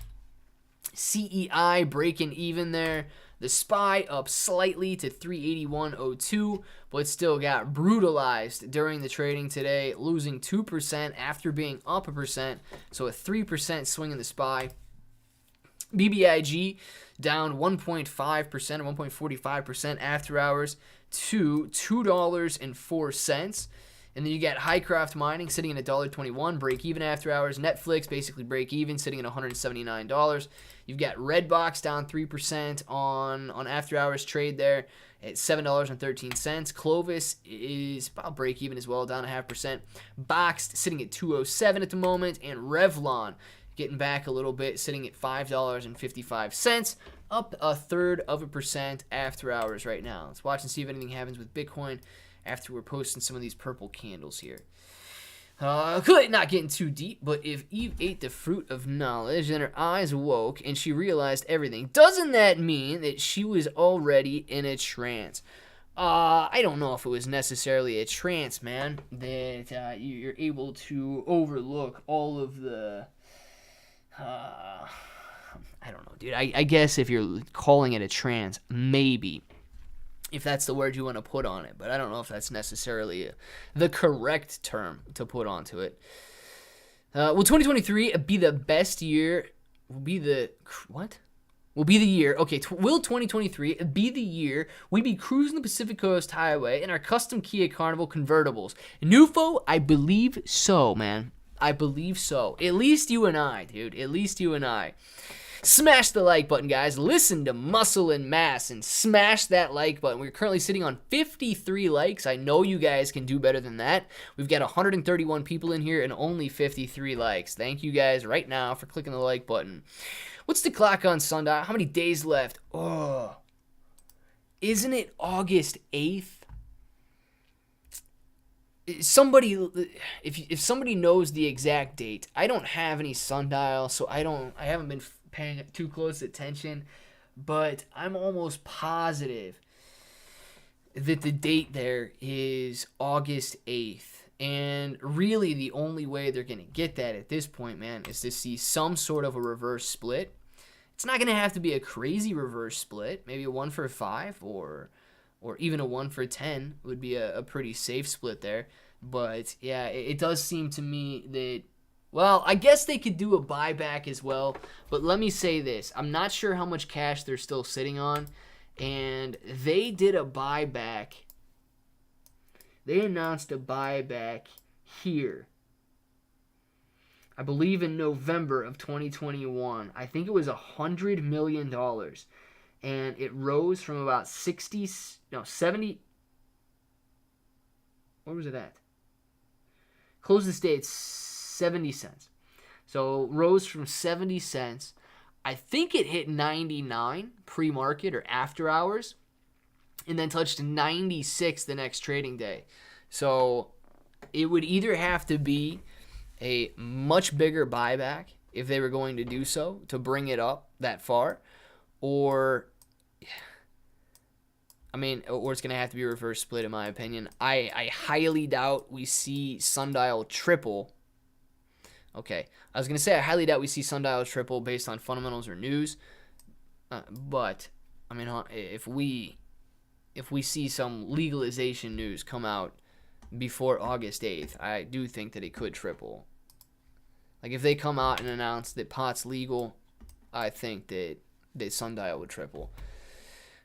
CEI breaking even there. The SPY up slightly to 381.02, but still got brutalized during the trading today, losing 2% after being up 1%, so a 3% swing in the SPY. BBIG down 1.5% or 1.45% after hours to $2.04. And then you got Highcroft Mining sitting at $1.21, break even after hours. Netflix basically break even, sitting at $179. You've got Redbox down 3% on after hours trade there at $7.13. Clovis is about break even as well, down 0.5%. Boxed sitting at $2.07 at the moment, and Revlon getting back a little bit, sitting at $5.55, up 1/3% after hours right now. Let's watch and see if anything happens with Bitcoin after we're posting some of these purple candles here. Not getting too deep, but if Eve ate the fruit of knowledge, then her eyes woke and she realized everything. Doesn't that mean that she was already in a trance? I don't know if it was necessarily a trance, man, that you're able to overlook all of the... I don't know, dude. I guess if you're calling it a trance, maybe, if that's the word you want to put on it. But I don't know if that's necessarily the correct term to put onto it. Will 2023 be the best year? Will be the year. Okay, will 2023 be the year we be cruising the Pacific Coast Highway in our custom Kia Carnival convertibles? Nufo, I believe so, man. I believe so. At least you and I, dude. At least you and I. Smash the like button, guys. Listen to Muscle and Mass and smash that like button. We're currently sitting on 53 likes. I know you guys can do better than that. We've got 131 people in here and only 53 likes. Thank you guys right now for clicking the like button. What's the clock on Sundial? How many days left? Oh, isn't it August 8th? Somebody, if somebody knows the exact date, I don't have any Sundial, so I haven't been paying too close attention, but I'm almost positive that the date there is August 8th. And really the only way they're going to get that at this point, man, is to see some sort of a reverse split. It's not going to have to be a crazy reverse split. Maybe a 1 for 5 or even a 1 for 10 would be a pretty safe split there. But yeah, it does seem to me that, well, I guess they could do a buyback as well. But let me say this. I'm not sure how much cash they're still sitting on. And they did a buyback. They announced a buyback here, I believe in November of 2021. I think it was $100 million. And it rose from about 70. Where was it at? Closed this day at 70 cents. So rose from 70 cents. I think it hit 99 pre-market or after hours. And then touched 96 the next trading day. So it would either have to be a much bigger buyback if they were going to do so to bring it up that far. Or it's going to have to be a reverse split, in my opinion. I highly doubt we see Sundial triple. Okay, I was going to say I highly doubt we see Sundial triple based on fundamentals or news. But, if we see some legalization news come out before August 8th. I do think that it could triple. Like, if they come out and announce that pot's legal, I think that Sundial would triple.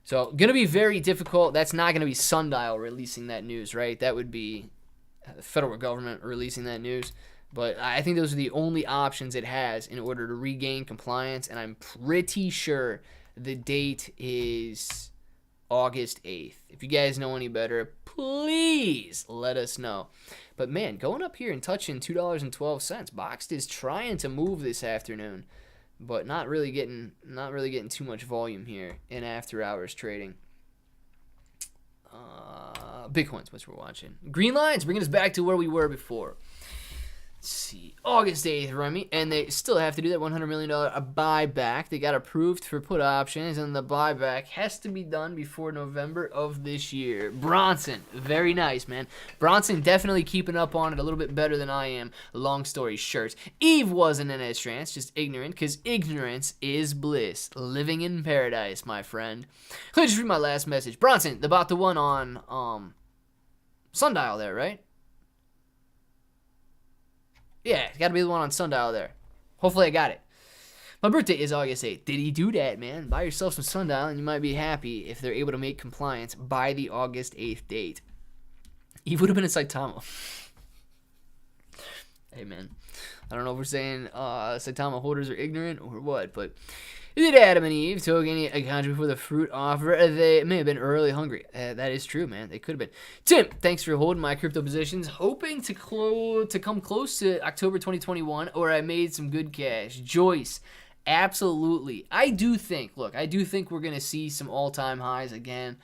So, going to be very difficult. That's not going to be Sundial releasing that news, right? That would be the federal government releasing that news. But I think those are the only options it has in order to regain compliance. And I'm pretty sure the date is August 8th. If you guys know any better, please let us know. But man, going up here and touching $2.12. Boxed is trying to move this afternoon, but not really getting too much volume here in after hours trading. Bitcoin's what we're watching. Green lines bringing us back to where we were before. Let's see, August 8th, Remy, and they still have to do that $100 million buyback. They got approved for put options, and the buyback has to be done before November of this year. Bronson, very nice, man. Bronson definitely keeping up on it a little bit better than I am. Long story short. Eve wasn't in his trance, just ignorant, because ignorance is bliss. Living in paradise, my friend. Let me just read my last message. Bronson, about the one on Sundial there, right? Yeah, it's got to be the one on Sundial there. Hopefully I got it. My birthday is August 8th. Did he do that, man? Buy yourself some Sundial, and you might be happy if they're able to make compliance by the August 8th date. He would have been a Saitama. Hey, man. I don't know if we're saying Saitama holders are ignorant or what, but did Adam and Eve took any account before the fruit offer? They may have been early hungry. That is true, man. They could have been. Tim, thanks for holding my crypto positions. Hoping to come close to October 2021, or I made some good cash. Joyce, absolutely. I do think we're going to see some all-time highs again.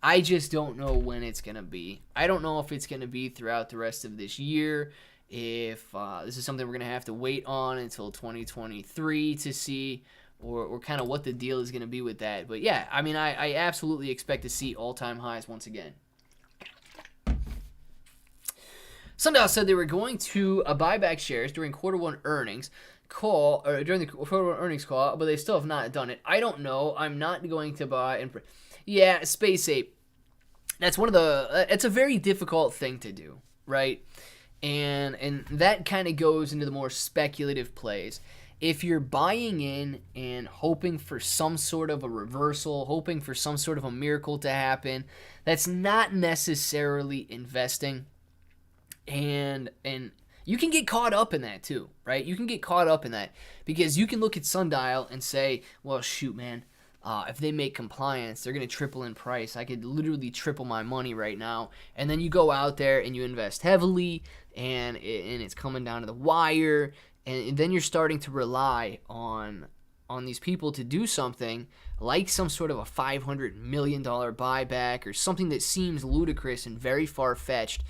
I just don't know when it's going to be. I don't know if it's going to be throughout the rest of this year. If this is something we're going to have to wait on until 2023 to see, or kind of what the deal is going to be with that. But yeah, I mean, I absolutely expect to see all-time highs once again. Sundial said they were going to buy back shares during quarter one earnings call, or during the quarter one earnings call, but they still have not done it. I don't know. I'm not going to buy. Yeah, Space Ape. That's it's a very difficult thing to do, right? And that kind of goes into the more speculative plays. If you're buying in and hoping for some sort of a reversal, hoping for some sort of a miracle to happen, that's not necessarily investing. And you can get caught up in that too, right? You can get caught up in that because you can look at Sundial and say, well, shoot, man, if they make compliance, they're going to triple in price. I could literally triple my money right now. And then you go out there and you invest heavily, and it's coming down to the wire. And then you're starting to rely on these people to do something like some sort of a $500 million buyback or something that seems ludicrous and very far-fetched.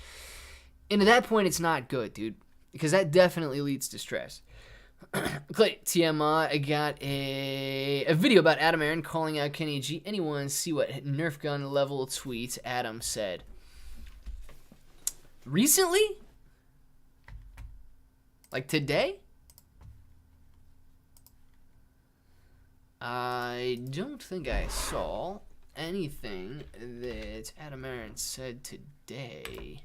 And at that point, it's not good, dude, because that definitely leads to stress. Clay, TMI, I got a video about Adam Aaron calling out Kenny G. Anyone see what Nerf gun level tweets Adam said? Recently? Like today? I don't think I saw anything that Adam Aaron said today.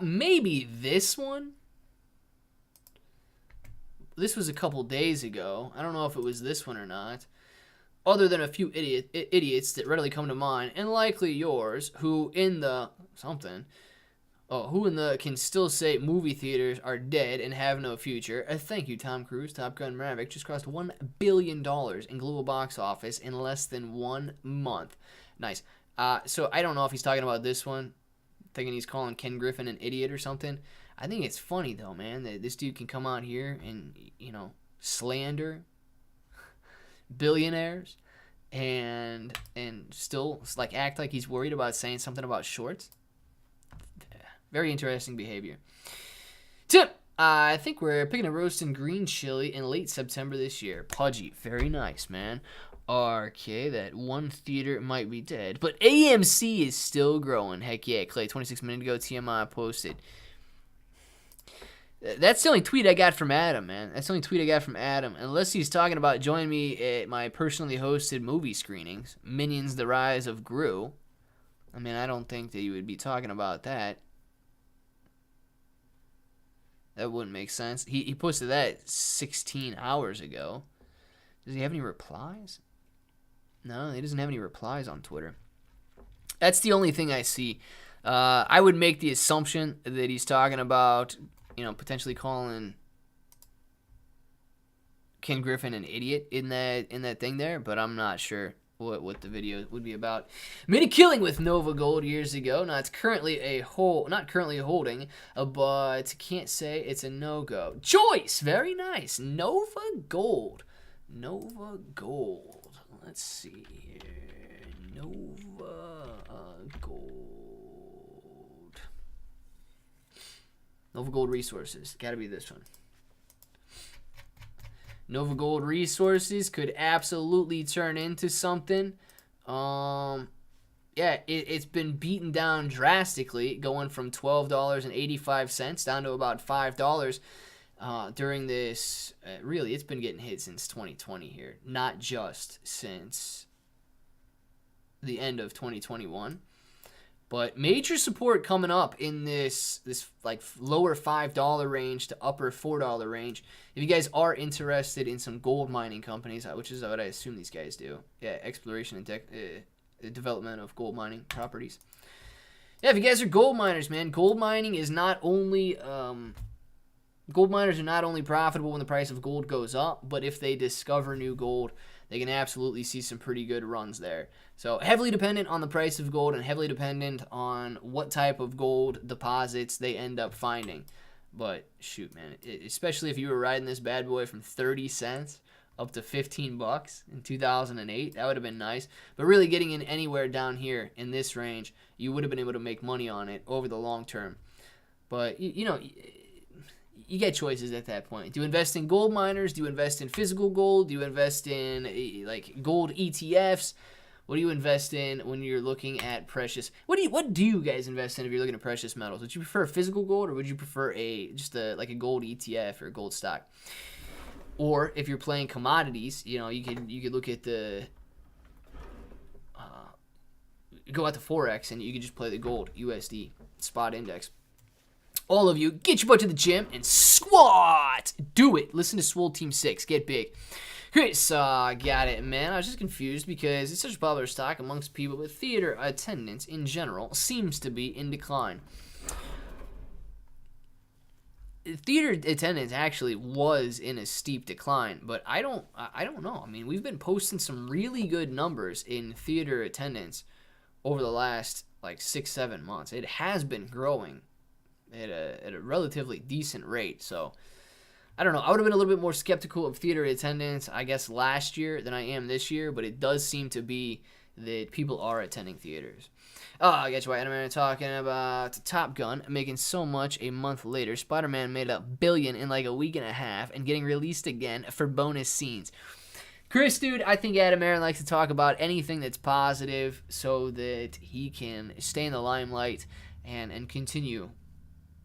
Maybe this one. This was a couple days ago. I don't know if it was this one or not. Other than a few idiots that readily come to mind, and likely yours, who in the can still say movie theaters are dead and have no future. Thank you, Tom Cruise. Top Gun Maverick just crossed $1 billion in global box office in less than 1 month. Nice. So I don't know if he's talking about this one, thinking he's calling Ken Griffin an idiot or something. I think it's funny, though, man, that this dude can come out here and, slander billionaires and still like act like he's worried about saying something about shorts. Very interesting behavior. Tim, I think we're picking a roasting green chili in late September this year. Pudgy, very nice, man. RK, that one theater might be dead, but AMC is still growing. Heck yeah, Clay, 26 minutes ago, TMI posted. That's the only tweet I got from Adam, man. That's the only tweet I got from Adam. Unless he's talking about join me at my personally hosted movie screenings, Minions: The Rise of Gru. I mean, I don't think that you would be talking about that. That wouldn't make sense. He posted that 16 hours ago. Does he have any replies? No, he doesn't have any replies on Twitter. That's the only thing I see. I would make the assumption that he's talking about, potentially calling Ken Griffin an idiot in that thing there, but I'm not sure what the video would be about. Made a killing with Nova Gold years ago. Now it's not currently holding, but can't say it's a no-go. Choice, very nice. Nova Gold. Let's see here. Nova Gold. Nova Gold Resources. Gotta be this one. Nova Gold Resources could absolutely turn into something. Yeah, it's been beaten down drastically, going from $12.85 down to about $5 during this. Really, it's been getting hit since 2020 here, not just since the end of 2021. But major support coming up in this like lower $5 range to upper $4 range. If you guys are interested in some gold mining companies, which is what I assume these guys do, yeah, exploration and development of gold mining properties. Yeah, if you guys are gold miners, man, gold miners are not only profitable when the price of gold goes up, but if they discover new gold, they can absolutely see some pretty good runs there. So heavily dependent on the price of gold and heavily dependent on what type of gold deposits they end up finding. But shoot, man, especially if you were riding this bad boy from 30 cents up to $15 in 2008, that would have been nice. But really getting in anywhere down here in this range, you would have been able to make money on it over the long term. But, you get choices at that point. Do you invest in gold miners? Do you invest in physical gold? Do you invest in like gold ETFs? What do you invest in when you're looking at precious? What do you guys invest in if you're looking at precious metals? Would you prefer physical gold, or would you prefer a gold ETF or a gold stock? Or if you're playing commodities, you could look at the go out to Forex and you could just play the gold USD spot index. All of you, get your butt to the gym and squat. Do it. Listen to Swole Team 6. Get big. Chris, got it, man. I was just confused because it's such a popular stock amongst people, but theater attendance in general seems to be in decline. Theater attendance actually was in a steep decline, but I don't know. I mean, we've been posting some really good numbers in theater attendance over the last 6-7 months. It has been growing at a relatively decent rate. So I don't know. I would have been a little bit more skeptical of theater attendance, I guess, last year than I am this year, but it does seem to be that people are attending theaters. I guess why I'm talking about Top Gun making so much a month later. Spider-Man made $1 billion in a week and a half and getting released again for bonus scenes. Chris, dude, I think Adam Aaron likes to talk about anything that's positive so that he can stay in the limelight and continue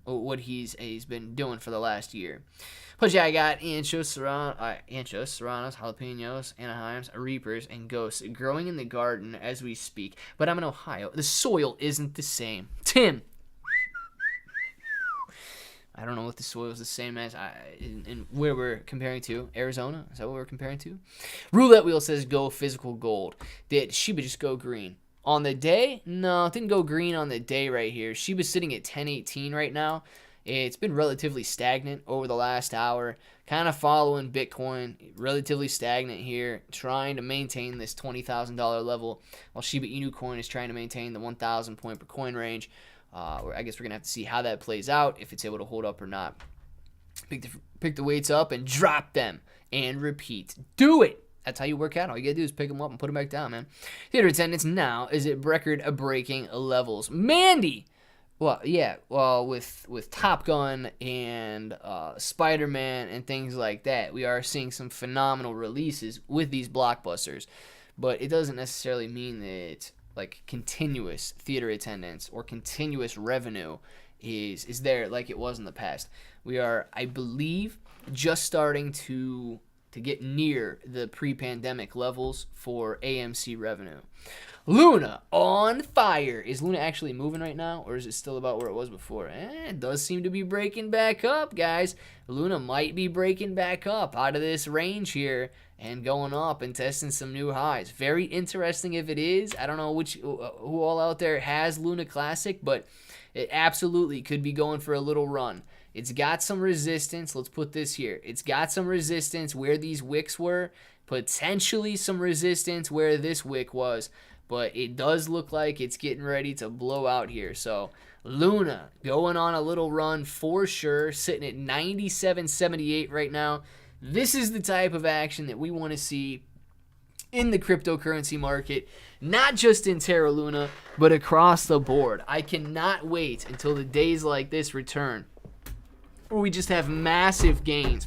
what he's been doing for the last year. But yeah, I got anchos, serranos, jalapenos, Anaheims, reapers, and ghosts growing in the garden as we speak. But I'm in Ohio. The soil isn't the same. Tim. I don't know what the soil is the same as in where we're comparing to. Arizona? Is that what we're comparing to? Roulette wheel says go physical gold. Did Shiba just go green? On the day? No, it didn't go green on the day right here. Shiba's sitting at 10.18 right now. It's been relatively stagnant over the last hour. Kind of following Bitcoin. Relatively stagnant here. Trying to maintain this $20,000 level. While Shiba Inu coin is trying to maintain the 1,000 point per coin range. I guess we're going to have to see how that plays out. If it's able to hold up or not. Pick the weights up and drop them. And repeat. Do it! That's how you work out. All you gotta do is pick them up and put them back down, man. Theater attendance now is at record-breaking levels. Mandy! Well, yeah, with Top Gun and Spider-Man and things like that, we are seeing some phenomenal releases with these blockbusters. But it doesn't necessarily mean that, continuous theater attendance or continuous revenue is there like it was in the past. We are, I believe, just starting to get near the pre-pandemic levels for AMC revenue. Luna on fire. Is Luna actually moving right now, or is it still about where it was before? It does seem to be breaking back up, guys. Luna might be breaking back up out of this range here and going up and testing some new highs. Very interesting if it is. I don't know who all out there has Luna Classic, but it absolutely could be going for a little run. It's got some resistance. Let's put this here. It's got some resistance where these wicks were, potentially some resistance where this wick was, but it does look like it's getting ready to blow out here. So Luna going on a little run for sure, sitting at 97.78 right now. This is the type of action that we want to see in the cryptocurrency market, not just in Terra Luna, but across the board. I cannot wait until the days like this return, where we just have massive gains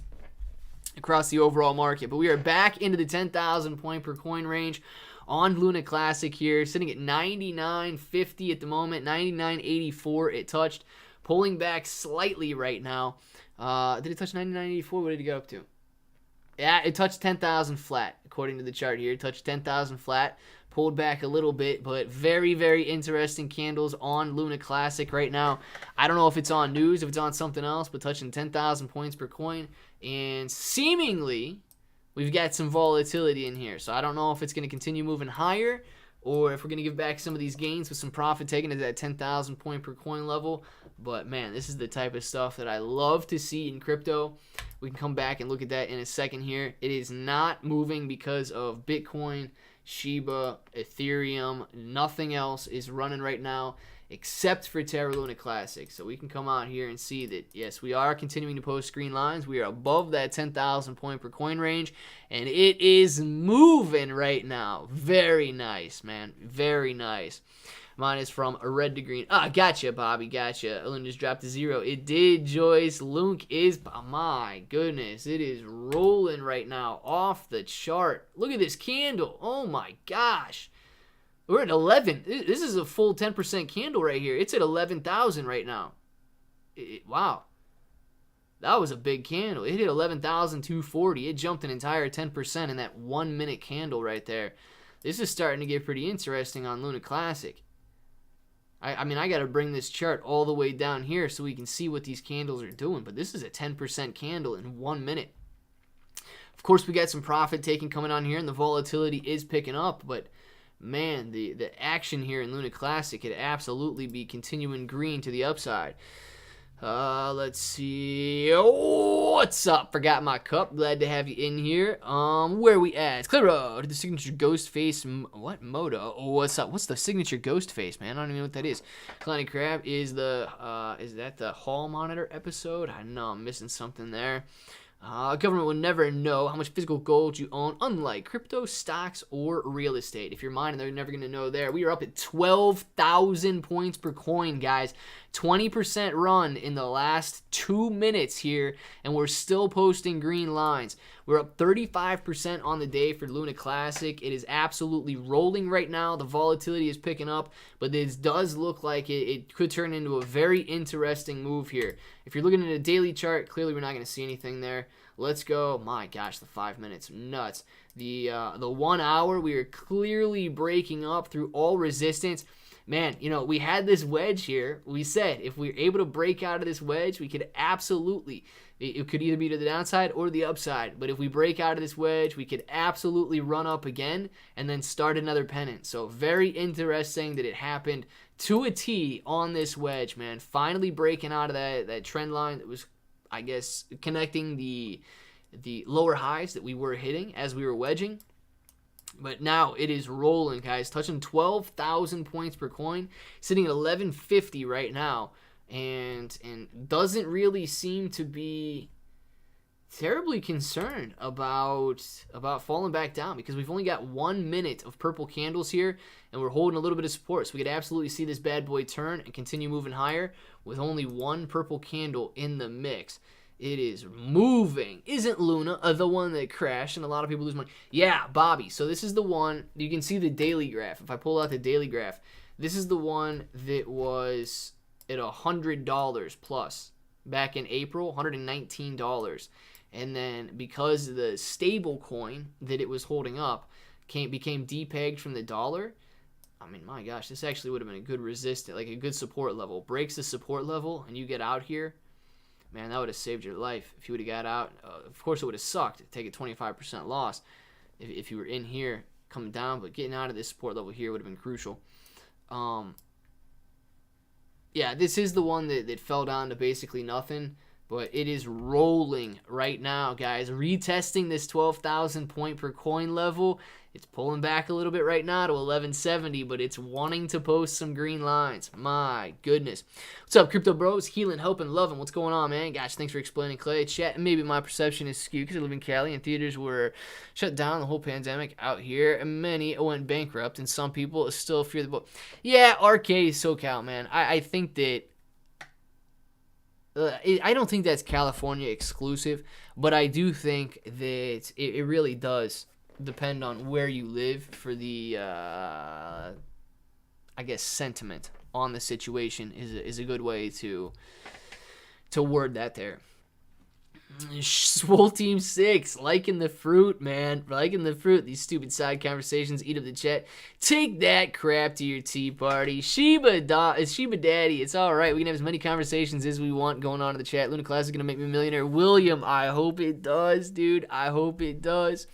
across the overall market. But we are back into the 10,000 point per coin range on Luna Classic here, sitting at 99.50 at the moment, 99.84 it touched, pulling back slightly right now. Did it touch 99.84? What did it go up to? Yeah, it touched 10,000 flat, according to the chart here. It touched 10,000 flat, pulled back a little bit, but very, very interesting candles on Luna Classic right now. I don't know if it's on news, if it's on something else, but touching 10,000 points per coin, and seemingly we've got some volatility in here. So I don't know if it's going to continue moving higher, or if we're going to give back some of these gains with some profit taken at that 10,000 point per coin level. But man, this is the type of stuff that I love to see in crypto. We can come back and look at that in a second here. It is not moving because of Bitcoin, Shiba, Ethereum. Nothing else is running right now except for Terra Luna Classic. So we can come out here and see that, yes, we are continuing to post green lines. We are above that 10,000 point per coin range, and it is moving right now. Very nice, man. Very nice. Mine is from a red to green. Ah, gotcha, Bobby. Gotcha. Luna just dropped to 0. It did, Joyce. Lunk is, oh my goodness, it is rolling right now off the chart. Look at this candle. Oh my gosh. We're at 11. This is a full 10% candle right here. It's at 11,000 right now. Wow. That was a big candle. It hit 11,240. It jumped an entire 10% in that 1 minute candle right there. This is starting to get pretty interesting on Luna Classic. I mean, I got to bring this chart all the way down here so we can see what these candles are doing. But this is a 10% candle in 1 minute. Of course, we got some profit taking coming on here, and the volatility is picking up. But man, the action here in Luna Classic could absolutely be continuing green to the upside. Let's see. Oh, what's up? Forgot my cup. Glad to have you in here. Where we at? It's Clear Road. The signature ghost face. What moto? Oh, what's up? What's the signature ghost face, man? I don't even know what that is. Clowny Crab is is that the Hall Monitor episode? I know I'm missing something there. Government will never know how much physical gold you own, unlike crypto, stocks, or real estate. If you're mining, they're never going to know there. We are up at 12,000 points per coin, guys. 20% run in the last 2 minutes here, and we're still posting green lines. We're up 35% on the day for Luna Classic. It is absolutely rolling right now. The volatility is picking up, but this does look like it could turn into a very interesting move here. If you're looking at a daily chart, clearly we're not going to see anything there. Let's go. My gosh, the 5 minutes, nuts. The 1 hour, we are clearly breaking up through all resistance. Man, you know, we had this wedge here. We said if we were able to break out of this wedge, we could absolutely, it could either be to the downside or the upside. But if we break out of this wedge, we could absolutely run up again and then start another pennant. So very interesting that it happened to a T on this wedge, man. Finally breaking out of that trend line that was, I guess, connecting the lower highs that we were hitting as we were wedging. But now it is rolling, guys, touching 12,000 points per coin, sitting at 1150 right now, and doesn't really seem to be terribly concerned about falling back down, because we've only got 1 minute of purple candles here, and we're holding a little bit of support. So we could absolutely see this bad boy turn and continue moving higher with only one purple candle in the mix. It is moving. Isn't Luna the one that crashed and a lot of people lose money? Yeah, Bobby. So this is the one. You can see the daily graph. If I pull out the daily graph, this is the one that was at $100 plus back in April, $119. And then because the stable coin that it was holding up became depegged from the dollar, I mean, my gosh, this actually would have been a good resistance, like a good support level. Breaks the support level and you get out here, man, that would have saved your life if you would have got out. Of course, it would have sucked to take a 25% loss if you were in here coming down, but getting out of this support level here would have been crucial. Yeah, this is the one that fell down to basically nothing, but it is rolling right now, guys. Retesting this 12,000 point per coin level. It's pulling back a little bit right now to 1170, but it's wanting to post some green lines. My goodness. What's up, crypto bros? Healing, helping, loving. What's going on, man? Gosh, thanks for explaining, Clay. Chat, maybe my perception is skewed because I live in Cali and theaters were shut down the whole pandemic out here, and many went bankrupt, and some people still fear the book. Yeah, arcade SoCal, man. I think that I don't think that's California exclusive, but I do think that it really does depend on where you live for the, I guess, sentiment on the situation is a good way to word that there. Swole Team 6, liking the fruit, man. Liking the fruit. These stupid side conversations eat up the chat. Take that crap to your tea party. Shiba Daddy. It's all right. We can have as many conversations as we want going on in the chat. Luna Class is going to make me a millionaire. William, I hope it does, dude. I hope it does.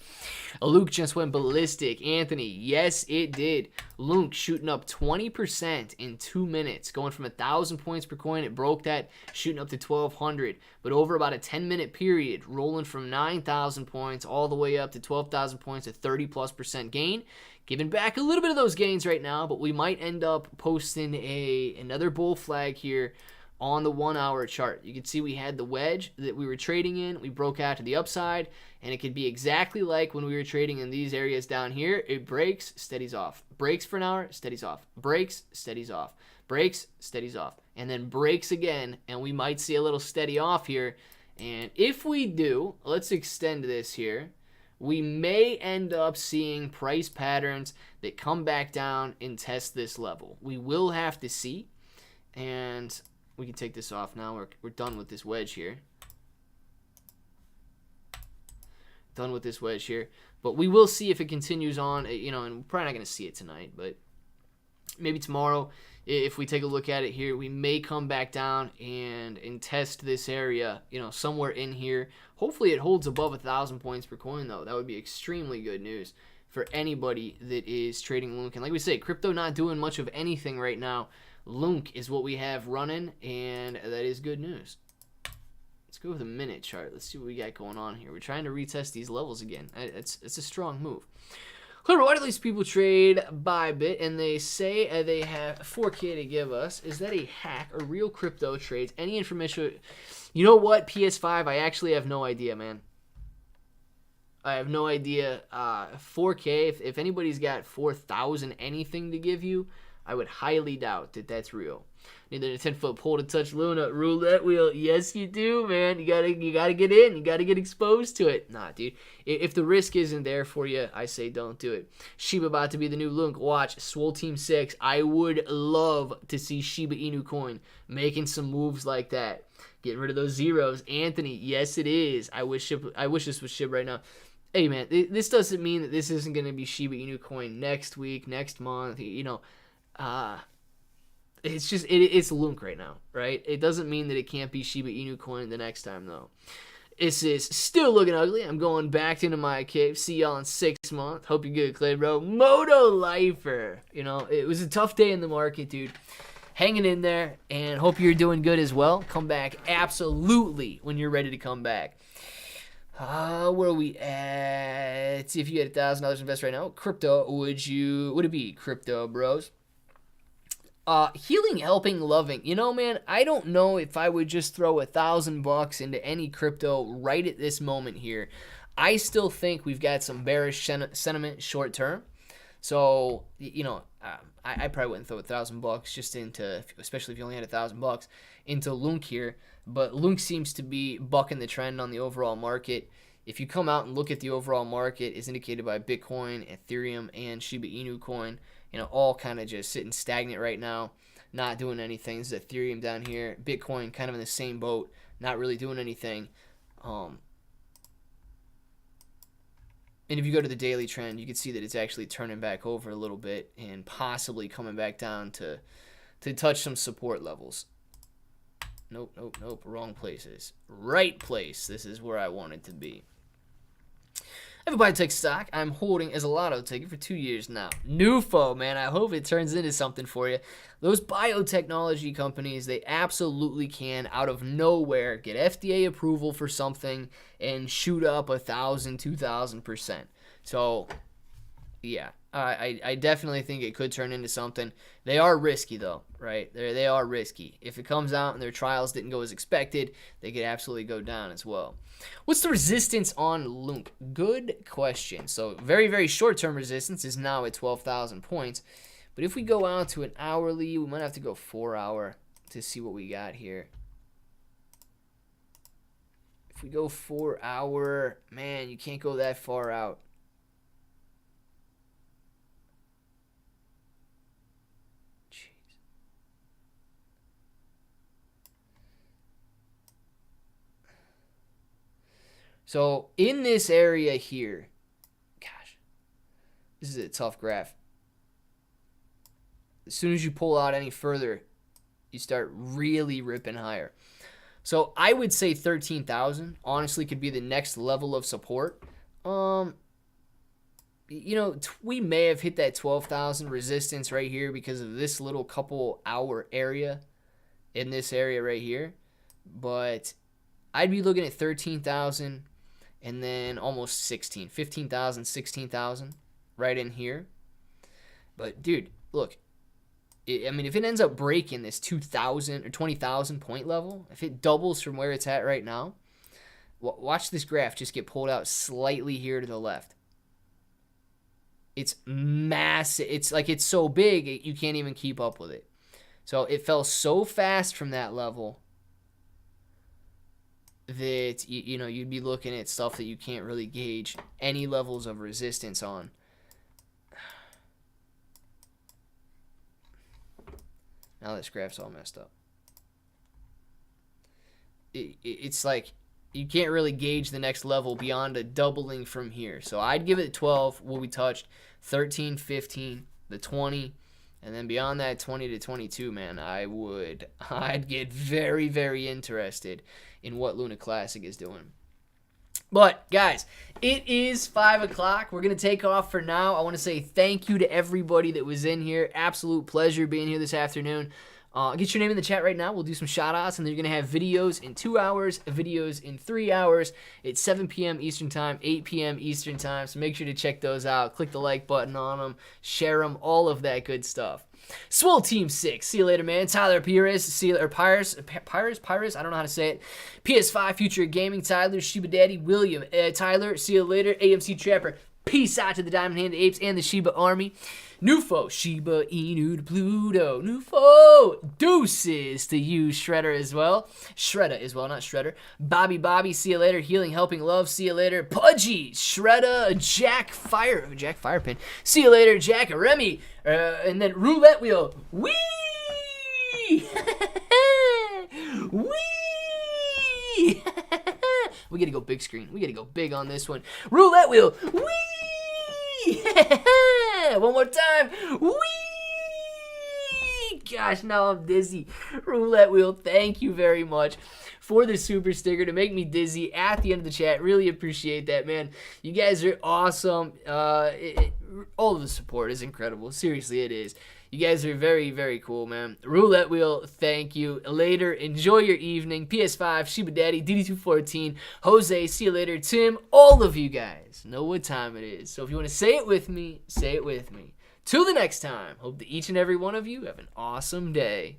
Luke just went ballistic. Anthony, yes, it did. Luke shooting up 20% in 2 minutes, going from 1,000 points per coin. It broke that, shooting up to 1,200. But over about a 10-minute period, rolling from 9,000 points all the way up to 12,000 points, a 30+% gain. Giving back a little bit of those gains right now, but we might end up posting another bull flag here on the 1 hour chart. You can see we had the wedge that we were trading in. We broke out to the upside, and it could be exactly like when we were trading in these areas down here. It breaks, steadies off. Breaks for an hour, steadies off. Breaks, steadies off. Breaks, steadies off. And then breaks again, and we might see a little steady off here. And if we do, let's extend this here. We may end up seeing price patterns that come back down and test this level. We will have to see. And we can take this off now. We're done with this wedge here. Done with this wedge here. But we will see if it continues on, and we're probably not going to see it tonight, but maybe tomorrow, if we take a look at it here, we may come back down and test this area, somewhere in here. Hopefully it holds above 1,000 points per coin, though. That would be extremely good news for anybody that is trading Lunk. And like we say, crypto not doing much of anything right now. Lunk is what we have running, and that is good news. Let's go with a minute chart. Let's see what we got going on here. We're trying to retest these levels again. It's a strong move. Clever, why do these people trade Bybit and they say they have 4K to give us? Is that a hack or real crypto trades? Any information? You know what, PS5, I actually have no idea, man. I have no idea. 4K, if anybody's got 4,000 anything to give you, I would highly doubt that that's real. Need a 10-foot pole to touch Luna. Roulette wheel. Yes, you do, man. You gotta get in. You gotta get exposed to it. Nah, dude. If the risk isn't there for you, I say don't do it. Shiba about to be the new Lunk. Watch. Swole Team 6. I would love to see Shiba Inu coin making some moves like that. Getting rid of those zeros. Anthony. Yes, it is. I wish this was Shib right now. Hey, man. This doesn't mean that this isn't going to be Shiba Inu coin next week, next month. It's just it's Lunk right now, right? It doesn't mean that it can't be Shiba Inu coin the next time, though. This is still looking ugly. I'm going back into my cave. See y'all in 6 months. Hope you're good, Clay, bro. Moto Lifer. It was a tough day in the market, dude. Hanging in there, and hope you're doing good as well. Come back absolutely when you're ready to come back. Where are we at? See if you had $1,000 invest right now. Crypto, would it be crypto, bros? Healing, helping, loving. Man, I don't know if I would just throw $1,000 into any crypto right at this moment here. I still think we've got some bearish sentiment short term. So, I probably wouldn't throw $1,000 just into, especially if you only had $1,000 into Lunk here. But Lunk seems to be bucking the trend on the overall market. If you come out and look at the overall market, as indicated by Bitcoin, Ethereum, and Shiba Inu coin, all kind of just sitting stagnant right now. not doing anything. This is Ethereum down here. Bitcoin kind of in the same boat, not really doing anything. And if you go to the daily trend, you can see that it's actually turning back over a little bit and possibly coming back down to touch some support levels. Nope. Wrong places. Right place. This is where I wanted to be. Everybody takes stock. I'm holding as a lotto ticket for 2 years now. NUFO, man. I hope it turns into something for you. Those biotechnology companies, they absolutely can, out of nowhere, get FDA approval for something and shoot up 1,000, 2,000%. So, yeah, I definitely think it could turn into something. They are risky, though, right? They are risky. If it comes out and their trials didn't go as expected, they could absolutely go down as well. What's the resistance on LUNC? Good question. So very, very short-term resistance is now at 12,000 points. But if we go out to an hourly, we might have to go 4 hour to see what we got here. If we go 4 hour, man, you can't go that far out. So in this area here, gosh, this is a tough graph. As soon as you pull out any further, you start really ripping higher. So I would say 13,000 honestly could be the next level of support. You know, we may have hit that 12,000 resistance right here because of this little couple hour area in this area right here. But I'd be looking at 13,000 and then almost 15,000, 16,000 right in here. But dude, look, I mean, if it ends up breaking this 2,000 or 20,000 point level, if it doubles from where it's at right now, watch this graph just get pulled out slightly here to the left. It's massive. It's like it's so big, you can't even keep up with it. So it fell so fast from that level that, you know, you'd be looking at stuff that you can't really gauge any levels of resistance on. Now this graph's all messed up. It's like you can't really gauge the next level beyond a doubling from here. So I'd give it 12, what we touched, 13, 15, the 20, and then beyond that 20 to 22, man, I'd get very, very interested in what Luna Classic is doing. But, guys, it is 5 o'clock. We're going to take off for now. I want to say thank you to everybody that was in here. Absolute pleasure being here this afternoon. Get your name in the chat right now. We'll do some shout-outs, and they're going to have videos in 2 hours, videos in 3 hours. It's 7 p.m. Eastern Time, 8 p.m. Eastern Time, so make sure to check those out. Click the like button on them, share them, all of that good stuff. Swole Team 6. See you later, man. Tyler Pires. See you, or Pires. I don't know how to say it. PS5 Future Gaming. Tyler. Shiba Daddy. William. Tyler. See you later. AMC Trapper. Peace out to the Diamond Hand Apes and the Shiba Army. Nufo. Shiba Inu to Pluto. Nufo. Deuces to you, Shredder as well. Shredder as well, not Shredder. Bobby. See you later. Healing, Helping, Love. See you later. Pudgy. Shredder. Jack Firepin. See you later. Jack Remy. And then Roulette Wheel. Whee! Whee! We gotta go big screen. We gotta go big on this one. Roulette Wheel. Whee! One more time. Whee! Gosh, now I'm dizzy. Roulette Wheel, thank you very much for the super sticker to make me dizzy at the end of the chat. Really appreciate that, man. You guys are awesome. All of the support is incredible. Seriously, it is. You guys are very, very cool, man. Roulette Wheel, thank you. Later, enjoy your evening. PS5, Shiba Daddy, DD214, Jose, see you later. Tim, all of you guys know what time it is. So if you want to say it with me, say it with me. Till the next time, hope that each and every one of you have an awesome day.